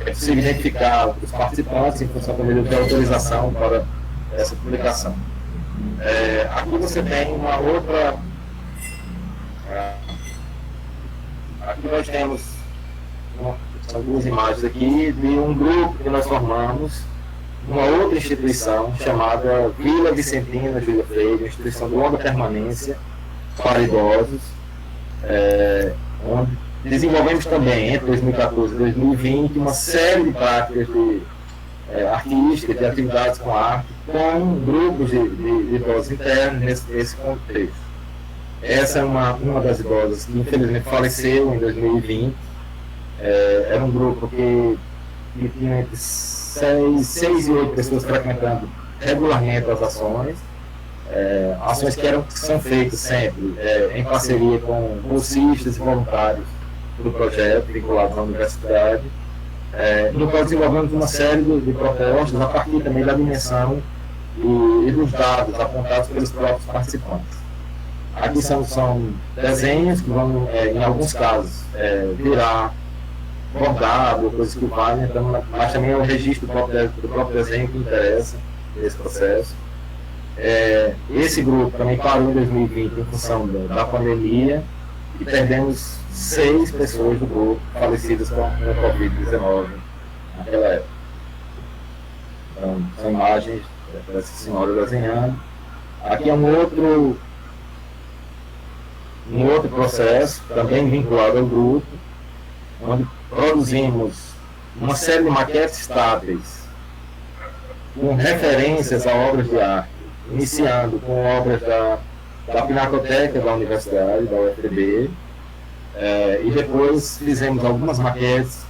é possível identificar os participantes em função também de autorização para essa publicação. Aqui você tem uma outra... Aqui nós temos algumas imagens aqui de um grupo que nós formamos numa outra instituição chamada Vila Vicentina Júlia Freire, uma instituição de longa permanência para idosos, onde desenvolvemos também, entre 2014 e 2020, uma série de práticas artísticas, de atividades com arte, com grupos de idosos internos nesse contexto. Essa é uma das idosas que infelizmente faleceu em 2020. Era um grupo que tinha entre 6 e 8 pessoas frequentando regularmente as ações, ações que são feitas sempre em parceria com bolsistas e voluntários do projeto vinculados à universidade, no qual desenvolvemos uma série de propostas a partir também da dimensão e dos dados apontados pelos próprios participantes. A Aqui são desenhos que vão, em alguns casos, virar bordado, coisas que valem, então, mas também é o registro do próprio desenho que interessa nesse processo. Esse grupo também parou em 2020 em função da pandemia e perdemos 6 pessoas do grupo falecidas com a Covid-19 naquela época. Então, são imagens dessa senhora desenhando. Aqui é um outro processo, também vinculado ao grupo, onde produzimos uma série de maquetes estáveis com referências a obras de arte, iniciando com obras da Pinacoteca da Universidade, da UFPB, e depois fizemos algumas maquetes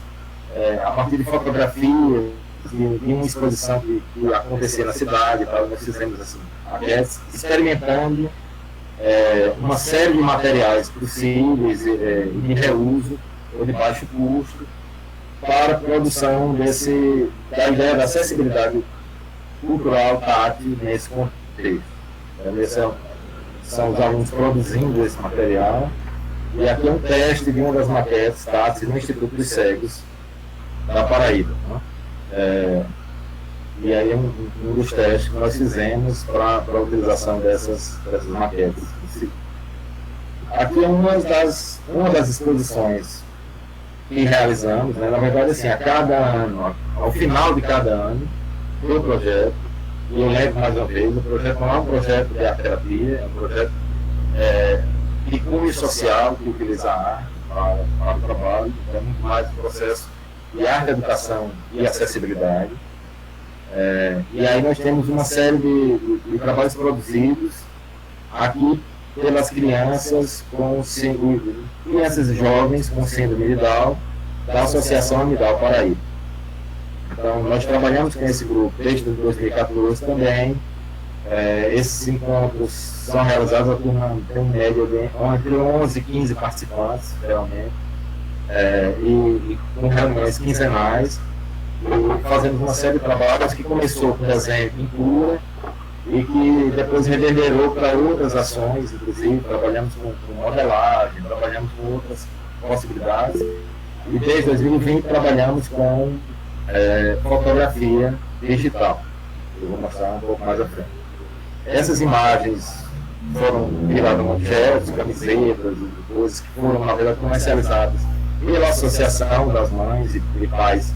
a partir de fotografias de uma exposição que acontecia na cidade, nós fizemos assim, maquetes experimentando uma série de materiais possíveis de reuso ou de baixo custo para a produção da ideia da acessibilidade cultural tátil nesse contexto. São os alunos produzindo esse material, e aqui é um teste de uma das maquetes táteis no Instituto dos Cegos da Paraíba. Né? E aí um dos testes que nós fizemos para a utilização dessas maquetes. Aqui é uma das exposições que realizamos, né? Na verdade, assim, a cada ano, ao final de cada ano, do projeto, e eu lembro mais uma vez, o projeto não é um projeto de arte-terapia, é um projeto de cunho social que utiliza a arte para o trabalho, é muito mais um processo de arte, educação e acessibilidade. E aí nós temos uma série de trabalhos produzidos aqui pelas crianças crianças e jovens com síndrome de Down, da Associação Amidal Paraíba. Então, nós trabalhamos com esse grupo desde 2014 também. Esses encontros são realizados, a turma tem em média entre 11 e 15 participantes, realmente, e com reuniões quinzenais. E fazemos uma série de trabalhos que começou com desenho e pintura e que depois reverberou para outras ações, inclusive trabalhamos com modelagem, trabalhamos com outras possibilidades, e desde 2020 trabalhamos com fotografia digital. Eu vou mostrar um pouco mais à frente. Essas imagens foram viradas em objetos, camisetas, coisas que foram, na verdade, comercializadas pela Associação das Mães e Pais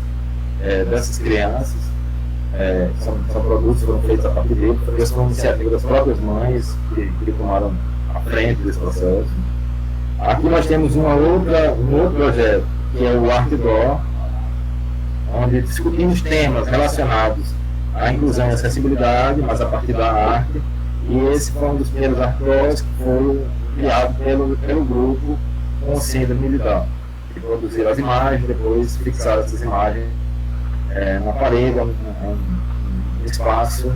dessas crianças. São produtos que foram feitos a partir dele, feitos por iniciativa das próprias mães que tomaram a frente desse processo. Aqui nós temos um outro projeto, que é o Artdó, onde discutimos temas relacionados à inclusão e acessibilidade, mas a partir da arte. E esse foi um dos primeiros Artdós que foi criado pelo grupo com síndrome de Down, que produziram as imagens, depois fixaram essas imagens na parede, um espaço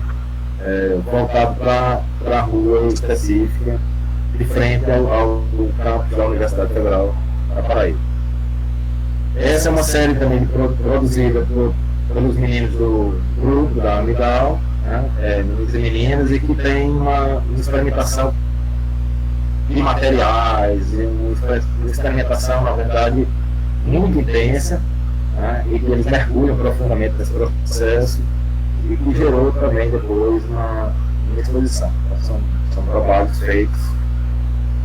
voltado para a rua específica, de frente ao campus da Universidade Federal da Paraíba. Essa é uma série também produzida pelos meninos do grupo da Amidal, né, meninos e meninas, e que tem uma experimentação de materiais, uma experimentação, na verdade, muito intensa, né, e que eles mergulham profundamente nesse processo e que gerou também depois uma exposição. Então, são trabalhos feitos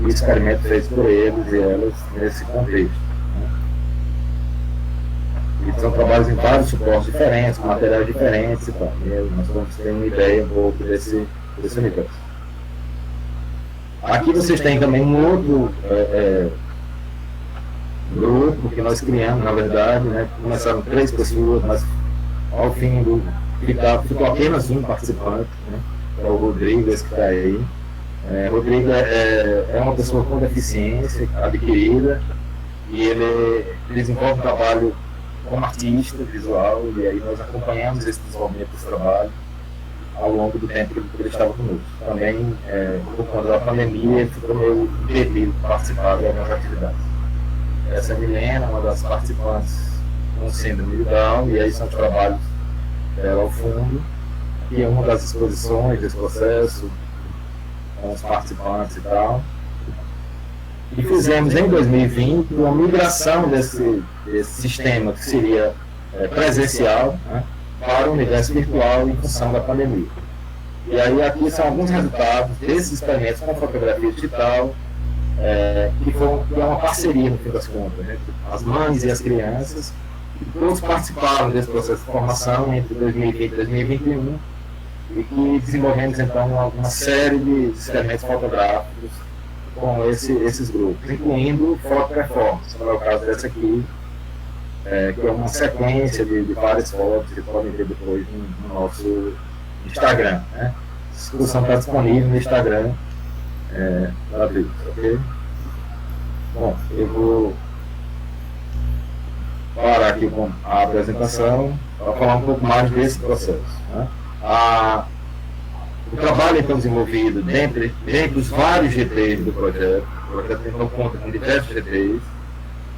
e experimentos feitos por eles e elas nesse contexto. E são trabalhos em vários suportes diferentes, com materiais diferentes e tal. E nós vamos ter uma ideia um pouco desse universo. Aqui vocês têm também um outro grupo que nós criamos, na verdade, né? Começaram 3 pessoas, mas ao fim ficou apenas um participante, né? Que é o Rodrigo, esse que está aí. Rodrigo é uma pessoa com deficiência adquirida e ele desenvolve um trabalho como artista visual, e aí nós acompanhamos esse desenvolvimento desse trabalho ao longo do tempo que ele estava conosco. Também, por conta da pandemia, ele ficou meio impedido de participar de algumas atividades. Essa é a Milena, uma das participantes com síndrome de Down, e aí são os trabalhos dela ao fundo, e é uma das exposições desse processo, com os participantes e tal. E fizemos em 2020 uma migração desse sistema que seria presencial, né, para o universo virtual em função da pandemia. E aí aqui são alguns resultados desses experimentos com fotografia digital, que é uma parceria, no fim das contas, né, entre as mães e as crianças, e todos participaram desse processo de formação entre 2020 e 2021, e que desenvolvemos então uma série de experimentos fotográficos com esses grupos, incluindo foto performance, como é o caso dessa aqui, que é uma sequência de várias fotos que podem ver depois no nosso Instagram, né? A discussão está disponível no Instagram gratuito, ok? Bom, eu vou parar aqui com a apresentação para falar um pouco mais desse processo, né? O trabalho então desenvolvido dentro dos vários GTs do projeto, o projeto então conta com diversos GTs,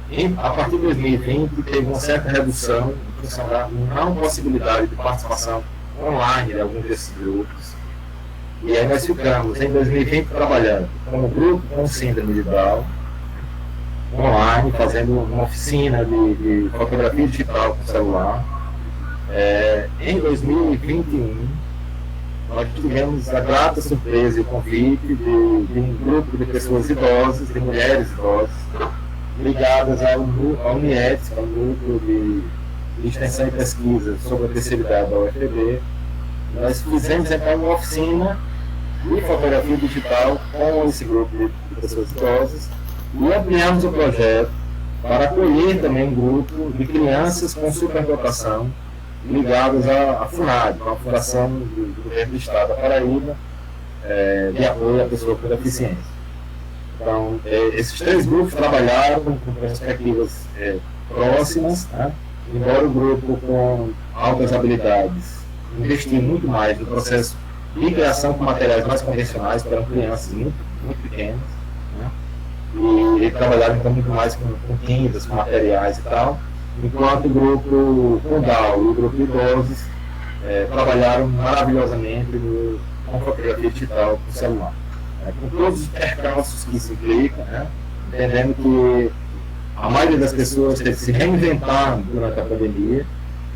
e a partir de 2020 teve uma certa redução em função da não possibilidade de participação online de alguns desses grupos. E aí nós ficamos em 2020 trabalhando como grupo com síndrome de Down, online, fazendo uma oficina de fotografia digital com celular. Em 2021 nós tivemos a grata surpresa e o convite de um grupo de pessoas idosas, de mulheres idosas, ligadas ao UNIETS, que é um grupo de extensão e pesquisa sobre a terceira idade da UFPB. Nós fizemos então uma oficina de fotografia digital com esse grupo de pessoas idosas e ampliamos o projeto para acolher também um grupo de crianças com superdotação ligados à FUNAD, a Fundação do Governo do Estado da Paraíba, de apoio à pessoa com deficiência. Então, esses três grupos trabalharam com perspectivas próximas, né? Embora o grupo com altas habilidades investiu muito mais no processo de criação com materiais mais convencionais, que eram crianças muito, muito pequenas, né? E trabalharam então muito mais com tintas, com materiais e tal, enquanto o grupo Fundal e o grupo de idosos trabalharam maravilhosamente com fotografia digital com celular. Com todos os percalços que isso implica, né? Entendendo que a maioria das pessoas teve que se reinventar durante a pandemia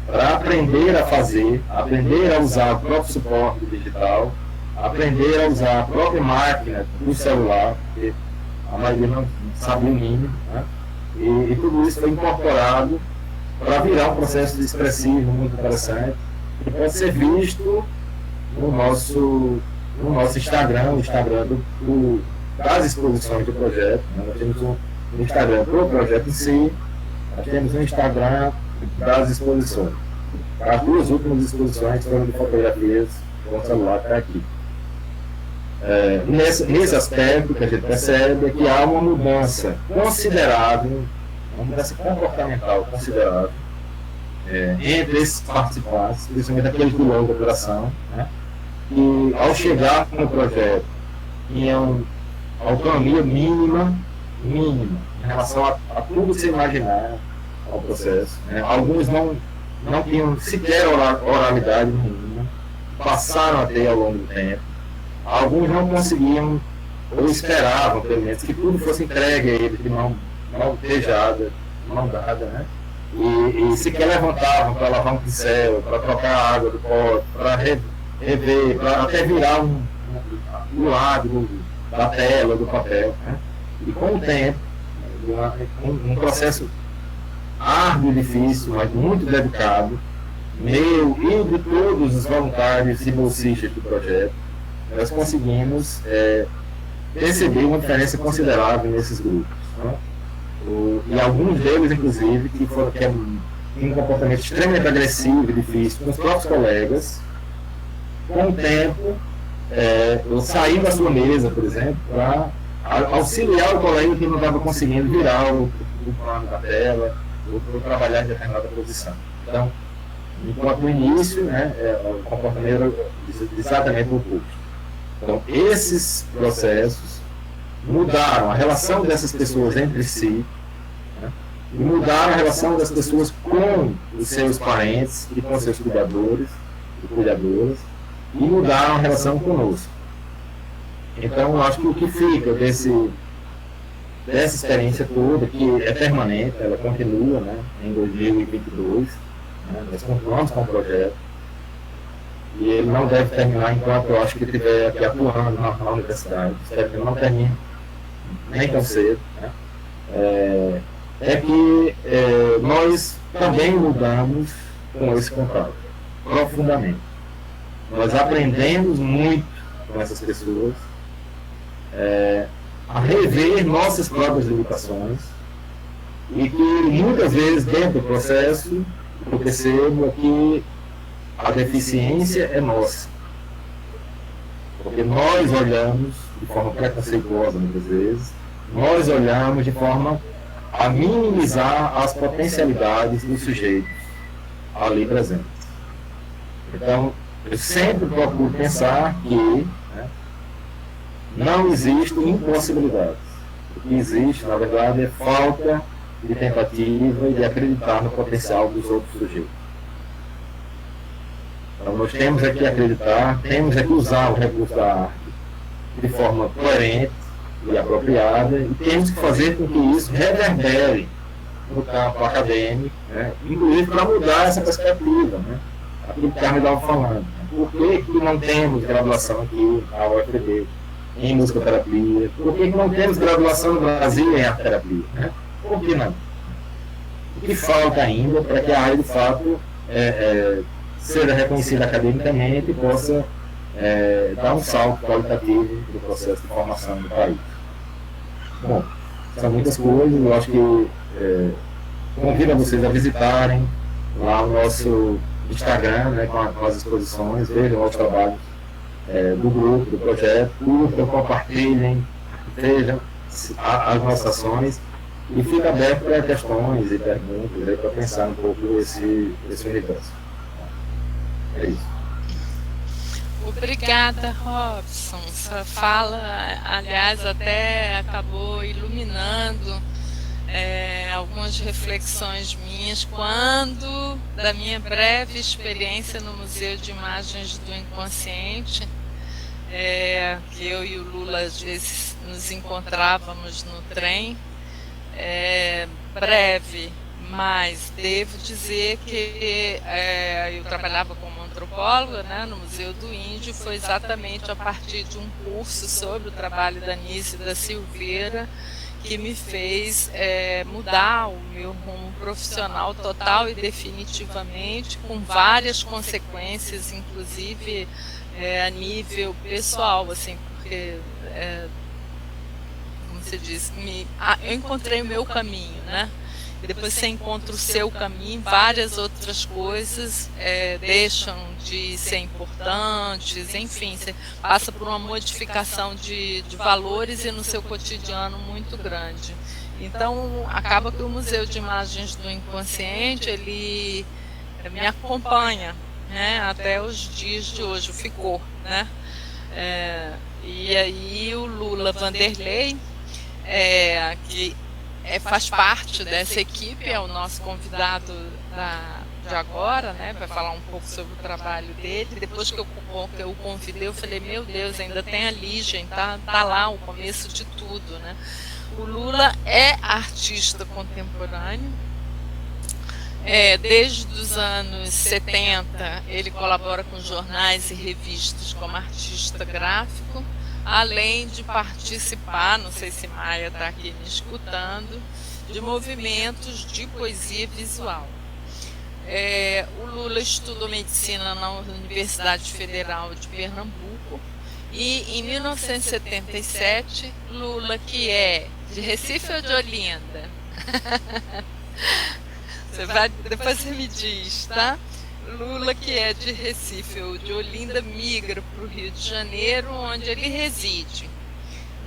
para aprender a fazer, aprender a usar o próprio suporte digital, aprender a usar a própria máquina do celular, porque a maioria não sabia o mínimo, né? E tudo isso foi incorporado para virar um processo expressivo muito interessante, que pode ser visto no nosso Instagram, o Instagram das exposições do projeto, né? Nós temos um Instagram do projeto em si, nós temos um Instagram das exposições. As duas últimas exposições foram de fotografias com o celular que está aqui. Nesse aspecto, que a gente percebe é que há uma mudança considerável, uma mudança comportamental considerável entre esses participantes, principalmente aqueles de longa duração, né? E ao chegar no projeto tinham autonomia mínima em relação a tudo que você imaginar ao processo, né? Alguns não tinham sequer oralidade nenhuma, passaram a ter ao longo do tempo. Alguns não conseguiam, ou esperavam, pelo menos, que tudo fosse entregue a eles de mão beijada, mão dada, né? E sequer levantavam para lavar um pincel, para trocar a água do pote, para rever, para até virar o lado da tela, do papel, né? E com o tempo, um processo árduo e difícil, mas muito dedicado, meu e de todos os voluntários e bolsistas do projeto, nós conseguimos perceber uma diferença considerável nesses grupos, né? E alguns deles, inclusive, que tinham um comportamento extremamente agressivo e difícil com os próprios colegas, com o tempo, eu saí da sua mesa, por exemplo, para auxiliar o colega que não estava conseguindo virar o plano da tela ou trabalhar em determinada posição. Então, enquanto no início, né, o comportamento era exatamente o oposto. Então, esses processos mudaram a relação dessas pessoas entre si, né, e mudaram a relação das pessoas com os seus parentes e com os seus cuidadores e cuidadoras, e mudaram a relação conosco. Então, acho que o que fica dessa experiência toda, que é permanente, ela continua, né, em 2022, né, nós continuamos com o projeto, e ele não deve terminar enquanto eu acho que ele estiver aqui atuando na universidade. Espero que ele não termine nem tão cedo, né. Nós também mudamos com esse contrato, profundamente. Nós aprendemos muito com essas pessoas, a rever nossas próprias limitações, e que muitas vezes dentro do processo eu percebo que a deficiência é nossa, porque nós olhamos de forma preconceituosa muitas vezes, nós olhamos de forma a minimizar as potencialidades dos sujeitos ali presentes. Então, eu sempre procuro pensar que, né, não existe impossibilidades. O que existe, na verdade, é falta de tentativa e de acreditar no potencial dos outros sujeitos. Então, nós temos aqui que acreditar, temos aqui que usar o recurso da arte de forma coerente e apropriada, e temos que fazer com que isso reverbere no campo acadêmico, né, inclusive para mudar essa perspectiva, né, aquilo que a Carmen estava falando. Por que não temos graduação aqui na UFPB em musicoterapia? Por que não temos graduação no Brasil em arteterapia? Né? Por que não? O que falta ainda para que a área, de fato, seja reconhecida academicamente e possa dar um salto qualitativo do processo de formação do país? Bom, são muitas coisas. Eu acho que convido a vocês a visitarem lá o nosso Instagram, né, com as exposições, vejam os trabalhos do grupo, do projeto, curtam, compartilhem, vejam as nossas ações, e fica aberto para questões e perguntas, para pensar um pouco esse universo. É isso. Obrigada, Robson. Sua fala, aliás, até acabou iluminando algumas reflexões minhas quando, da minha breve experiência no Museu de Imagens do Inconsciente, que eu e o Lula às vezes nos encontrávamos no trem, breve, mas devo dizer que eu trabalhava como antropóloga, né, no Museu do Índio. Foi exatamente a partir de um curso sobre o trabalho da Anísia da Silveira que me fez mudar o meu rumo profissional total e definitivamente, com várias consequências, inclusive a nível pessoal, assim, porque, como você disse, eu encontrei o meu caminho, né? E depois você encontra o seu caminho, várias outras coisas deixam de ser importantes, enfim, você passa por uma modificação de valores e no seu cotidiano muito grande. Então, acaba que o Museu de Imagens do Inconsciente, ele me acompanha, né, até os dias de hoje, ficou, né? E aí o Lula Vanderlei, que faz parte dessa equipe, é o nosso convidado de agora, né? Vai falar um pouco sobre o trabalho dele. Depois que eu o convidei, eu falei, meu Deus, ainda tem a Lígia, tá lá o começo de tudo, né? O Lula é artista contemporâneo. Desde os anos 70, ele colabora com jornais e revistas como artista gráfico, além de participar, não sei se Maia está aqui me escutando, de movimentos de poesia visual. O Lula estudou medicina na Universidade Federal de Pernambuco e, em 1977, Lula, que é de Recife ou de Olinda? Depois você me diz, tá? Lula, que é de Recife ou de Olinda, migra para o Rio de Janeiro, onde ele reside.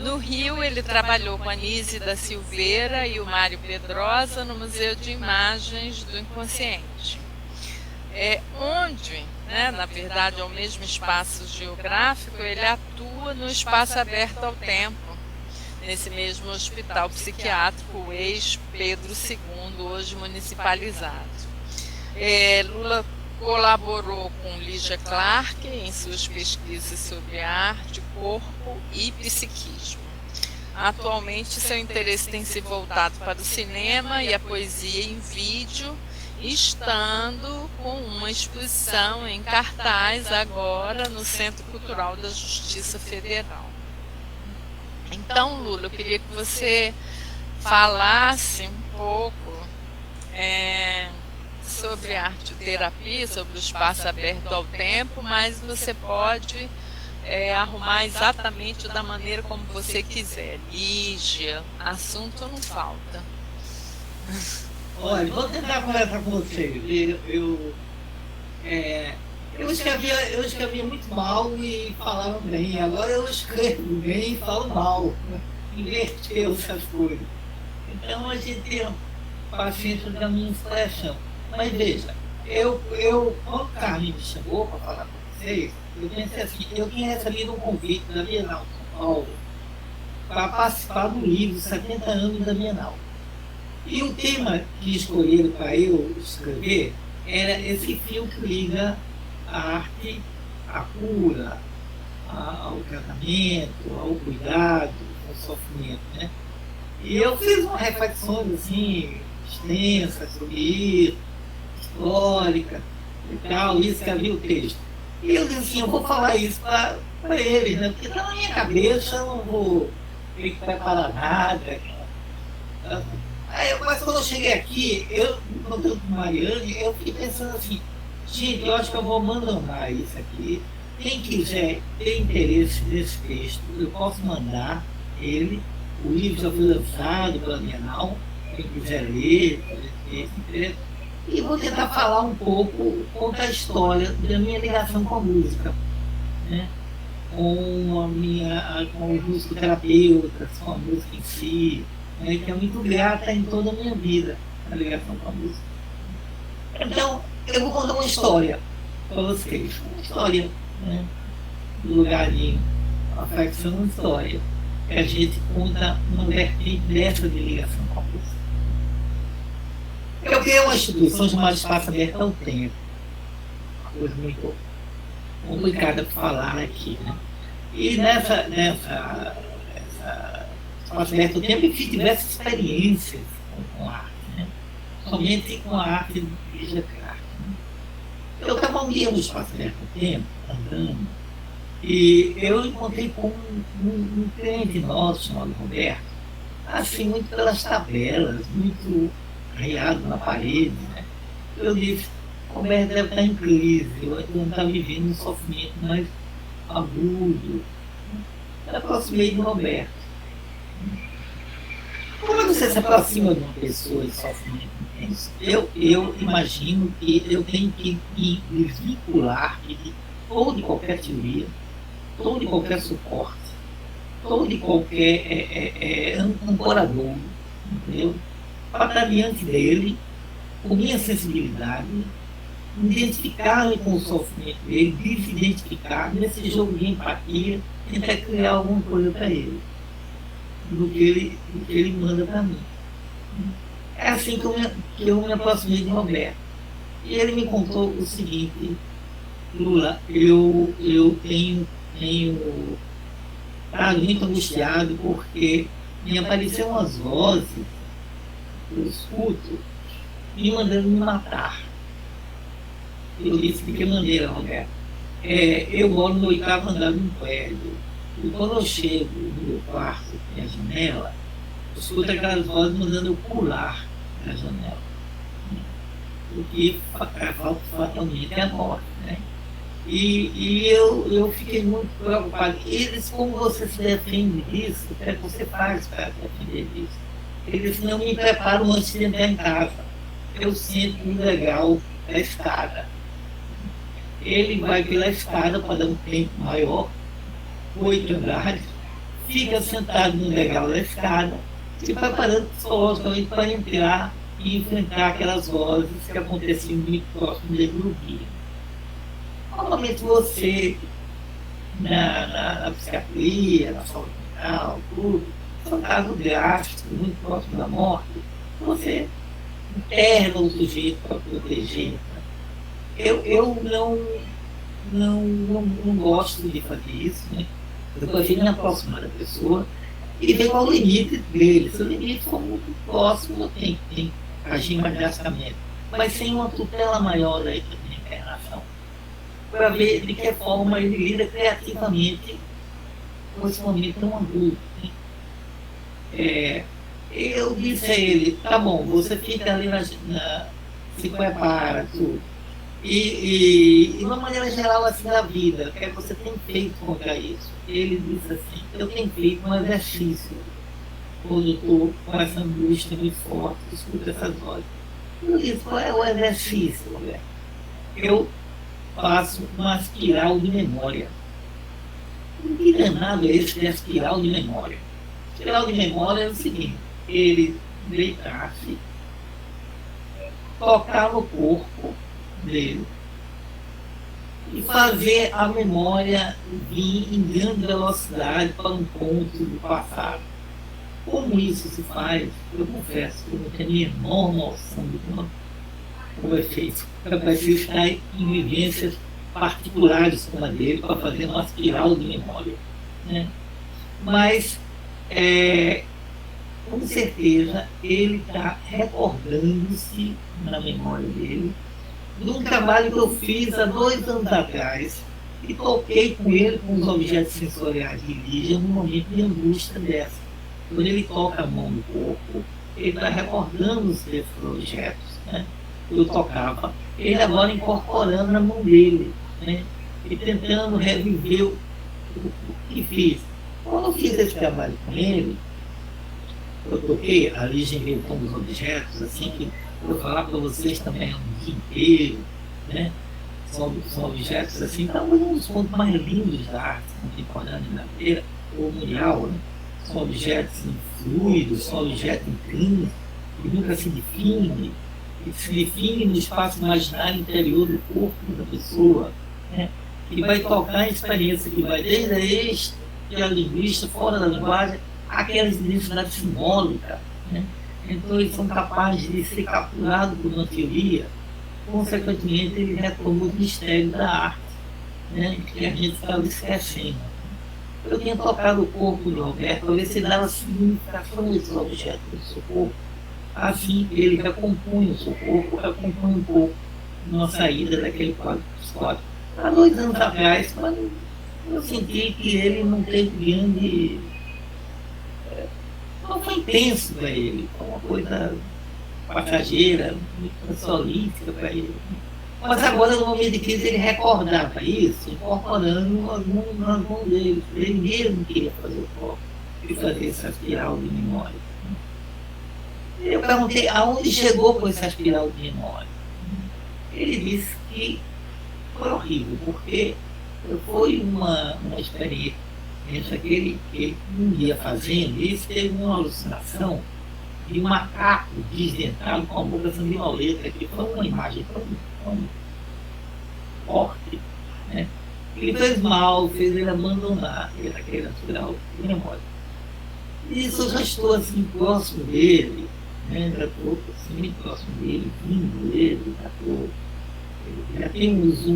No Rio, ele trabalhou com a Anísia da Silveira e o Mário Pedrosa no Museu de Imagens do Inconsciente. Onde, né, na verdade, é o mesmo espaço geográfico, ele atua no espaço aberto ao tempo, nesse mesmo hospital psiquiátrico, o ex-Pedro II, hoje municipalizado. Lula colaborou com Lígia Clark em suas pesquisas sobre arte, corpo e psiquismo. atualmente seu interesse tem se voltado para o cinema e a poesia em vídeo, estando com uma exposição em cartaz agora no Centro Cultural da Justiça Federal. Então, Lula, eu queria que você falasse um pouco sobre arte-terapia, sobre o espaço aberto ao tempo, mas você pode arrumar exatamente da maneira como você quiser. Lígia, assunto não falta. Olha, vou tentar conversar com vocês. Eu escrevia muito mal e falava bem. Agora eu escrevo bem e falo mal. Inverteu essas coisas. Então a gente tem paciência da minha expressão. Mas veja, quando o Carmen me chamou para falar com vocês, eu pensei assim, eu tinha recebido um convite da Bienal de São Paulo para participar do livro 70 anos da Bienal. E o tema que escolheram para eu escrever era esse fio que liga a arte à cura, ao tratamento, ao cuidado, ao sofrimento, né? E eu fiz uma reflexão assim, extensa sobre isso, histórica e tal, e escrevi o texto. E eu disse assim, eu vou falar isso para eles, né? Porque está na minha cabeça, eu não vou ter que preparar nada. Mas quando eu cheguei aqui, eu encontrei com Mariane, eu fiquei pensando assim, gente, eu acho que eu vou abandonar isso aqui. Quem quiser ter interesse nesse texto, eu posso mandar ele. O livro já foi lançado pela Bienal, quem quiser ler, ter esse interesse. E vou tentar falar um pouco, contar a história da minha ligação com a música, né? Com os musicoterapeutas, com a música em si, né? Que é muito grata em toda a minha vida, a ligação com a música. Então, eu vou contar uma história para vocês, uma história, né? Do lugarzinho, a facção, uma história, que a gente conta uma vertente dessa de ligação com a música. Eu criei uma instituição chamada Espaço Aberto ao Tempo, uma coisa muito complicada para falar aqui, né? E nessa Espaço Aberto ao Tempo, eu fiz diversas experiências com arte, né? Somente com a arte de Lígia Clark. Né? Eu estava um dia no Espaço Aberto ao Tempo, andando, e eu encontrei com um cliente nosso chamado Roberto, assim, muito pelas tabelas, muito arriado na parede, né? Eu disse, Roberto deve estar em crise, ou então está vivendo um sofrimento mais agudo. Eu aproximei do Roberto. Como você se aproxima de uma pessoa de sofrimento intenso? Eu imagino que eu tenho que me desvincular ou de qualquer teoria, ou de qualquer suporte, ou de qualquer ancorador, entendeu? Para estar diante dele, com minha sensibilidade, identificar-me com o sofrimento dele, desidentificar nesse jogo de empatia, tentar criar alguma coisa para ele, do que ele manda para mim. É assim que eu me aproximei de Roberto. E ele me contou o seguinte, Lula, eu tenho estado muito angustiado porque me apareceram umas vozes, eu escuto, me mandando me matar. Eu disse, de que maneira, Roberto? Eu moro no 8º andar de um prédio. E quando eu chego no meu quarto, tem a janela, eu escuto aquelas vozes mandando eu pular na janela. O que fatalmente é a morte, né? E eu fiquei muito preocupado. Eles, como você se defende disso, o que é que você faz para defender disso? Eles não me preparam antes de entrar em casa. Eu sinto um degrau da escada. Ele vai pela escada para dar um tempo maior, 8 andares, fica sentado no degrau da escada, se preparando psicologicamente para entrar e enfrentar aquelas vozes que aconteciam muito próximo dele no dia. Normalmente você, na psiquiatria, na saúde mental, tudo, são casos drásticos, muito próximo da morte, você interna o sujeito para proteger. Eu não gosto de fazer isso, né? Eu prefiro me aproximar da pessoa e ver qual o limite dele. Se o limite for muito próximo, tem que agir mais drasticamente, mas sem uma tutela maior da internação, para ver de que forma ele lida criativamente com esse momento tão agudo. Eu disse a ele, tá bom, você fica ali se prepara, tudo. E de uma maneira geral assim da vida, o que é que você tem feito contra isso? Ele disse assim, eu tenho feito um exercício quando eu estou com essa angústia muito forte, escuto essas vozes. Eu disse, qual é o exercício, Roberto? Eu faço uma espiral de memória. O que danado é esse de espiral de memória? Espiral de memória é o seguinte, ele deitar-se, tocar no corpo dele e fazer a memória vir em grande velocidade para um ponto do passado. Como isso se faz, eu confesso que eu não tenho a menor noção de como é feito. Eu preciso estar em vivências particulares como a dele para fazer uma espiral de memória. Né? Mas, com certeza, ele está recordando-se na memória dele de um trabalho que eu fiz há 2 anos atrás e toquei com ele com os objetos sensoriais de Lígia num momento de angústia dessa. Quando ele toca a mão no corpo, ele está recordando-se desses objetos. Né? Eu tocava, ele agora incorporando na mão dele, né? E tentando reviver o que fiz. Quando eu fiz esse trabalho com ele, eu toquei, a Lígia inventou uns objetos, assim, que eu vou falar para vocês também um dia inteiro, né? São objetos assim, talvez um dos pontos mais lindos da arte contemporânea brasileira, ou mundial, né? São objetos fluidos, são objetos incríveis, que nunca se definem, que se definem no espaço imaginário interior do corpo da pessoa, né? Que vai tocar a experiência que vai desde a este e a linguista, fora da linguagem, aquela identidade simbólica, né? Então eles são capazes de ser capturados por uma teoria, consequentemente ele retomou o mistério da arte, né? Que a gente estava esquecendo. Eu tinha tocado o corpo do Roberto para ver se dava significação a esses objetos do seu corpo. Assim ele recompunha o seu corpo, recompõe um pouco numa saída daquele quadro psicótico. Há 2 anos atrás, quando eu senti que ele não teve grande... Não foi intenso para ele, foi uma coisa passageira, muito solícita para ele. Mas agora, no momento de crise, ele recordava isso, incorporando algum nas mãos dele. Ele mesmo queria fazer o foco e fazer essa espiral de memória. Eu perguntei aonde chegou com essa espiral de memória. Ele disse que foi horrível, porque foi uma experiência que ele um dia fazendo, ele teve uma alucinação de um macaco desdentado com a boca sanguinolenta, que foi uma imagem tão forte, né? Ele fez mal, fez ele abandonar aquele natural de memória. E isso eu já estou assim próximo dele, né? Já estou assim, muito próximo dele, vindo dele, já temos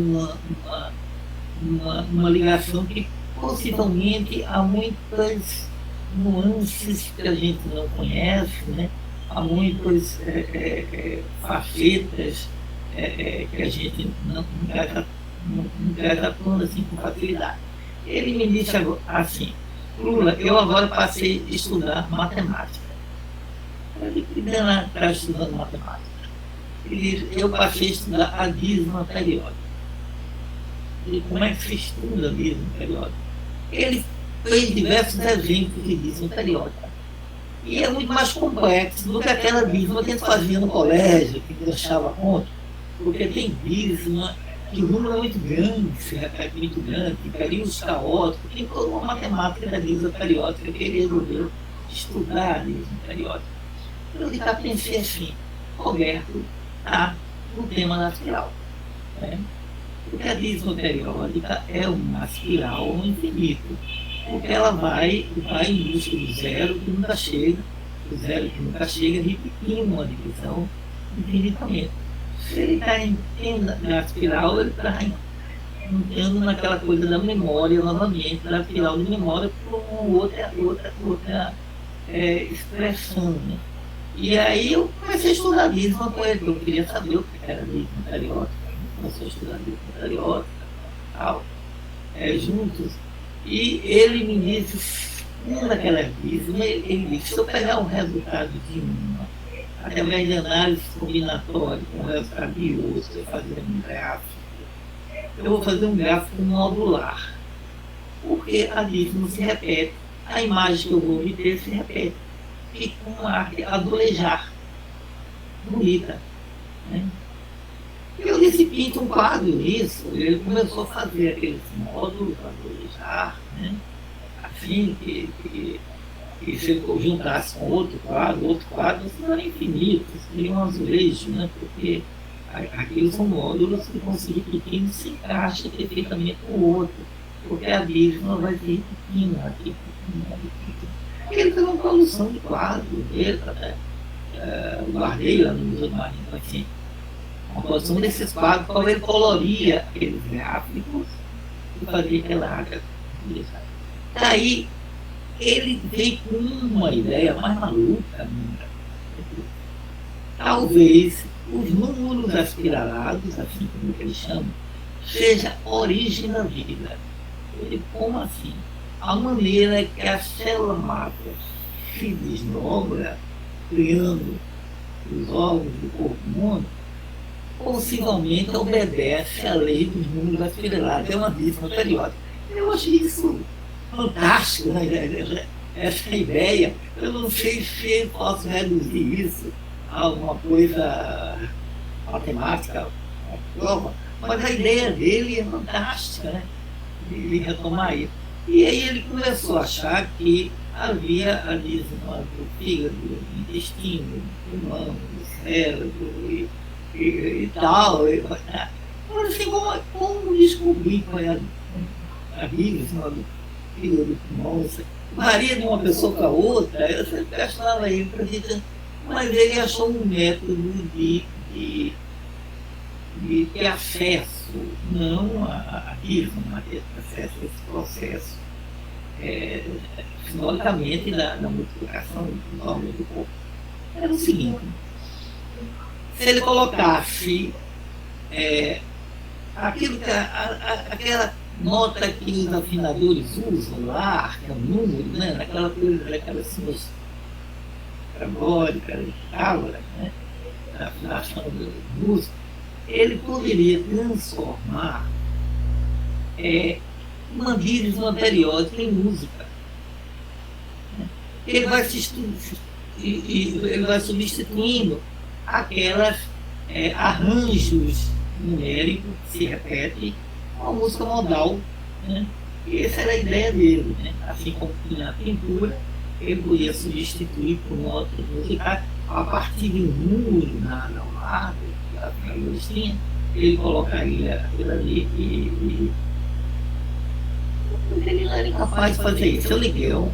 uma ligação que possivelmente há muitas nuances que a gente não conhece, né? Há muitas facetas que a gente não traz à tona assim, com facilidade. Ele me disse assim, Lula, eu agora passei a estudar matemática. Ele está estudando matemática. Ele disse, eu passei a estudar a dízima periódica. E como é que se estuda a dízima periódica? Ele fez diversos exemplos de dízima periódica. E é muito mais complexo do que aquela dízima que a gente fazia no colégio, que deixava conta, porque tem dízima que o número é muito grande, se repete muito grande, tem períodos caóticos, tem toda uma matemática da dízima periódica que ele resolveu estudar a dízima periódica. Eu pensei assim, Roberto está no tema da espiral. Né? Porque a dízima periódica é uma espiral ao infinito, porque ela vai em busca do zero que nunca chega, o zero que nunca chega, repetindo uma divisão infinitamente. Se ele está na espiral, ele está entrando naquela coisa da memória novamente, da final de memória por uma outra expressão. Né? E aí eu comecei a estudar Lisma com ele, eu queria saber o que era Lisma Carioca. Comecei a estudar Lisma Carioca, tal, juntos. E ele me disse, uma daquelas Lisma, ele disse, se eu pegar um resultado de uma, através de análise combinatória com o resultado de outra, fazer um gráfico, eu vou fazer um gráfico modular. Porque a Lisma se repete, a imagem que eu vou obter se repete. Fica uma arte adolejar, bonita. Né? Eu disse, pinta um quadro nisso, ele começou a fazer aqueles módulos, adolejar, né? Assim que se ele juntasse com outro quadro, não era infinito, seria um azulejo, né? Porque aqueles são módulos que vão se repetindo, se encaixam perfeitamente com o outro, porque a Lisma vai se repetindo. Ele fez uma produção de quadros dele, guardei lá no Museu do Marinho, assim, uma produção desses quadros, qual ele coloria aqueles gráficos e fazia aquela arte. Daí, ele veio com uma ideia mais maluca. Talvez os números aspiralados, assim como ele chama, seja a origem da vida. Ele, como assim? A maneira que a célula mata se desdobra, criando os órgãos do corpo humano, possivelmente obedece à lei dos números aspiralados. É uma Lisma periódica. Eu achei isso fantástico, né? Essa ideia. Eu não sei se eu posso reduzir isso a alguma coisa matemática, prova, mas a ideia dele é fantástica, né? De retomar isso. E aí ele começou a achar que havia a Lisma do fígado, do intestino, do pulmão, do cérebro e tal. Mas assim, como descobrir qual é a Lisma do fígado, do pulmão? Varia de uma pessoa para outra. Eu sempre achava ele, mas ele achou um método de ter acesso, não a Lisma, mas ter acesso a esse processo, simbolicamente, da multiplicação dos órgãos do corpo. Era o seguinte: se ele colocasse aquela nota que os afinadores usam lá, que é um número, né, naquela coisa, daquelas suas parabólicas, tábuas, né, na afinação do músico, ele poderia transformar uma Lisma periódica em música. Ele vai substituindo aquelas arranjos numéricos que se repetem com a música modal. Né? E essa era a ideia dele. Né? Assim como na pintura, ele podia substituir por notas musicais a partir de um número ao lado, que a luz tinha, ele colocaria aquilo ali e ele não era incapaz de fazer isso. Eu liguei a um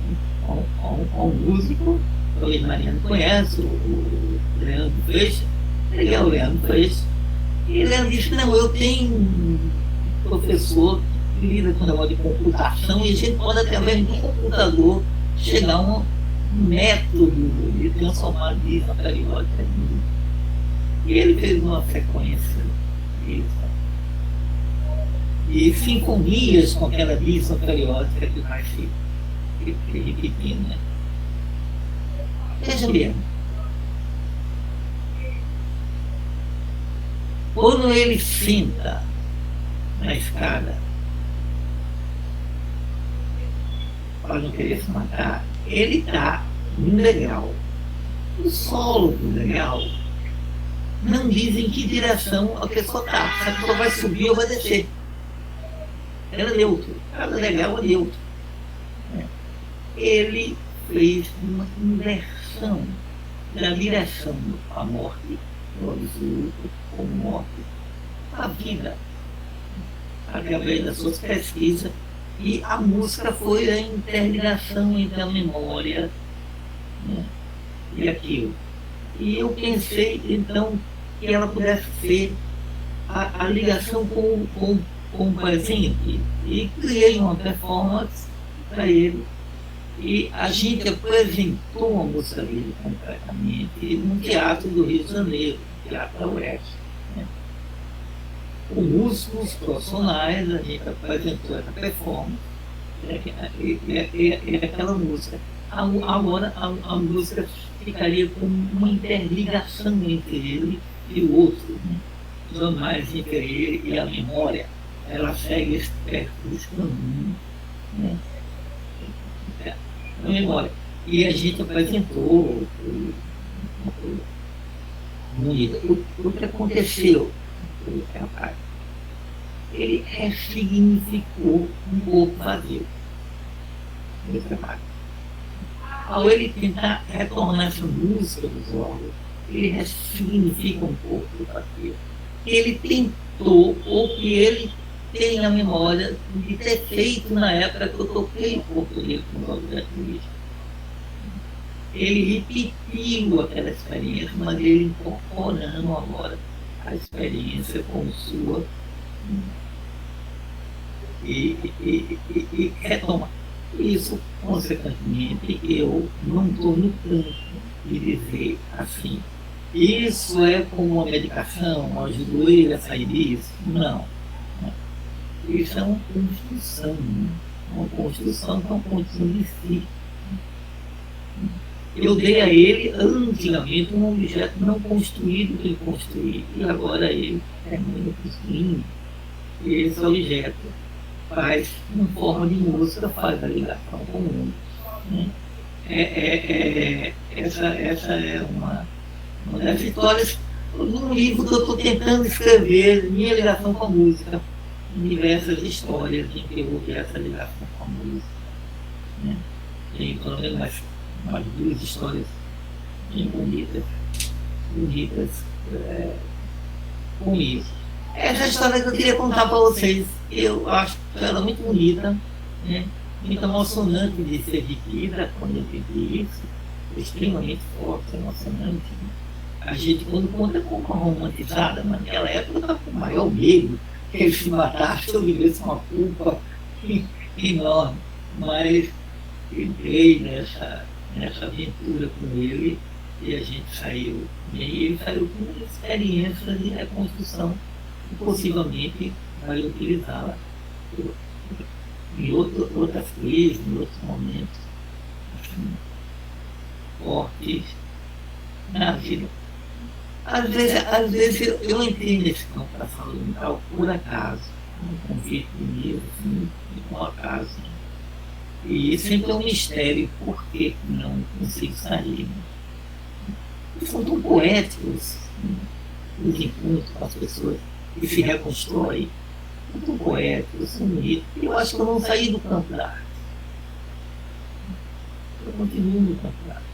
músico, o Luiz Mariano conhece, o Leandro Freixo, liguei ao Leandro Freixo, e o Leandro disse: não, eu tenho um professor que lida com o negócio de computação e a gente pode, através do computador, chegar a um método de transformar Lisma periódica em música. E ele fez uma sequência disso. E sinfonias com aquela Lisma periódica que vai se repetindo. Né? Veja bem, quando ele senta na escada para não querer se matar, ele está num degrau. O solo do degrau não diz em que direção a pessoa está. Se a pessoa vai subir ou vai descer. Era neutro. Cada degrau é neutro. Ele fez uma inversão da direção da morte, do absoluto como morte, à vida, através das suas pesquisas. E a música foi a interligação entre a memória, né, e aquilo. E eu pensei, então, que ela pudesse ser a ligação com como presente e criei uma performance para ele. E a gente apresentou a música dele completamente no Teatro do Rio de Janeiro, Teatro da Oeste. Né? Com músicos profissionais, a gente apresentou essa performance. É aquela música. Agora a música ficaria com uma interligação entre ele e o outro. Né? Jamais entre ele e a memória. Ela segue esse percurso caminho. Né? A memória. E a gente apresentou o que aconteceu. Ele ressignificou um corpo vazio. Ao ele tentar retornar essa música dos órgãos, ele ressignifica um corpo vazio. Ele tentou, ou que ele tem a memória de ter feito na época que eu toquei o corpo dele com os objetos. Ele repetiu aquela experiência, mas ele incorporando agora a experiência como sua e retoma. Isso, consequentemente, eu não estou no campo de dizer assim, isso é como uma medicação, ajudou ele a sair disso. Não. Isso é uma construção, uma construção que é uma construção de si. Eu dei a ele, antigamente, um objeto não construído que ele construiu, e agora ele termina construindo. E esse objeto faz, em forma de música, faz a ligação com o mundo. Né? Essa é uma das histórias num livro que eu estou tentando escrever, minha ligação com a música. Diversas histórias em que houve essa ligação com a música. Né? Tem pelo menos mais duas histórias bem bonitas com isso. Essa história que eu queria contar para vocês, eu acho ela muito bonita, né? Muito emocionante de ser vivida quando eu vivi isso, extremamente forte, emocionante. Né? A gente, quando conta, com uma romantizada, mas naquela época eu estava com o maior medo que ele se matasse, eu vivesse uma culpa enorme. Mas entrei nessa aventura com ele e a gente saiu bem. E ele saiu com uma experiência de reconstrução que possivelmente vai utilizá-la em outras crises, em outros momentos assim, fortes na vida. Às vezes eu entrei nesse campo da saúde mental por acaso, um convite comigo, assim, por acaso. E sempre é um mistério por que não consigo sair. E são tão poéticos os encontros com as pessoas que se reconstroem, são tão poéticos, são bonitos. E eu acho que eu não saí do campo da arte. Eu continuo no campo da arte.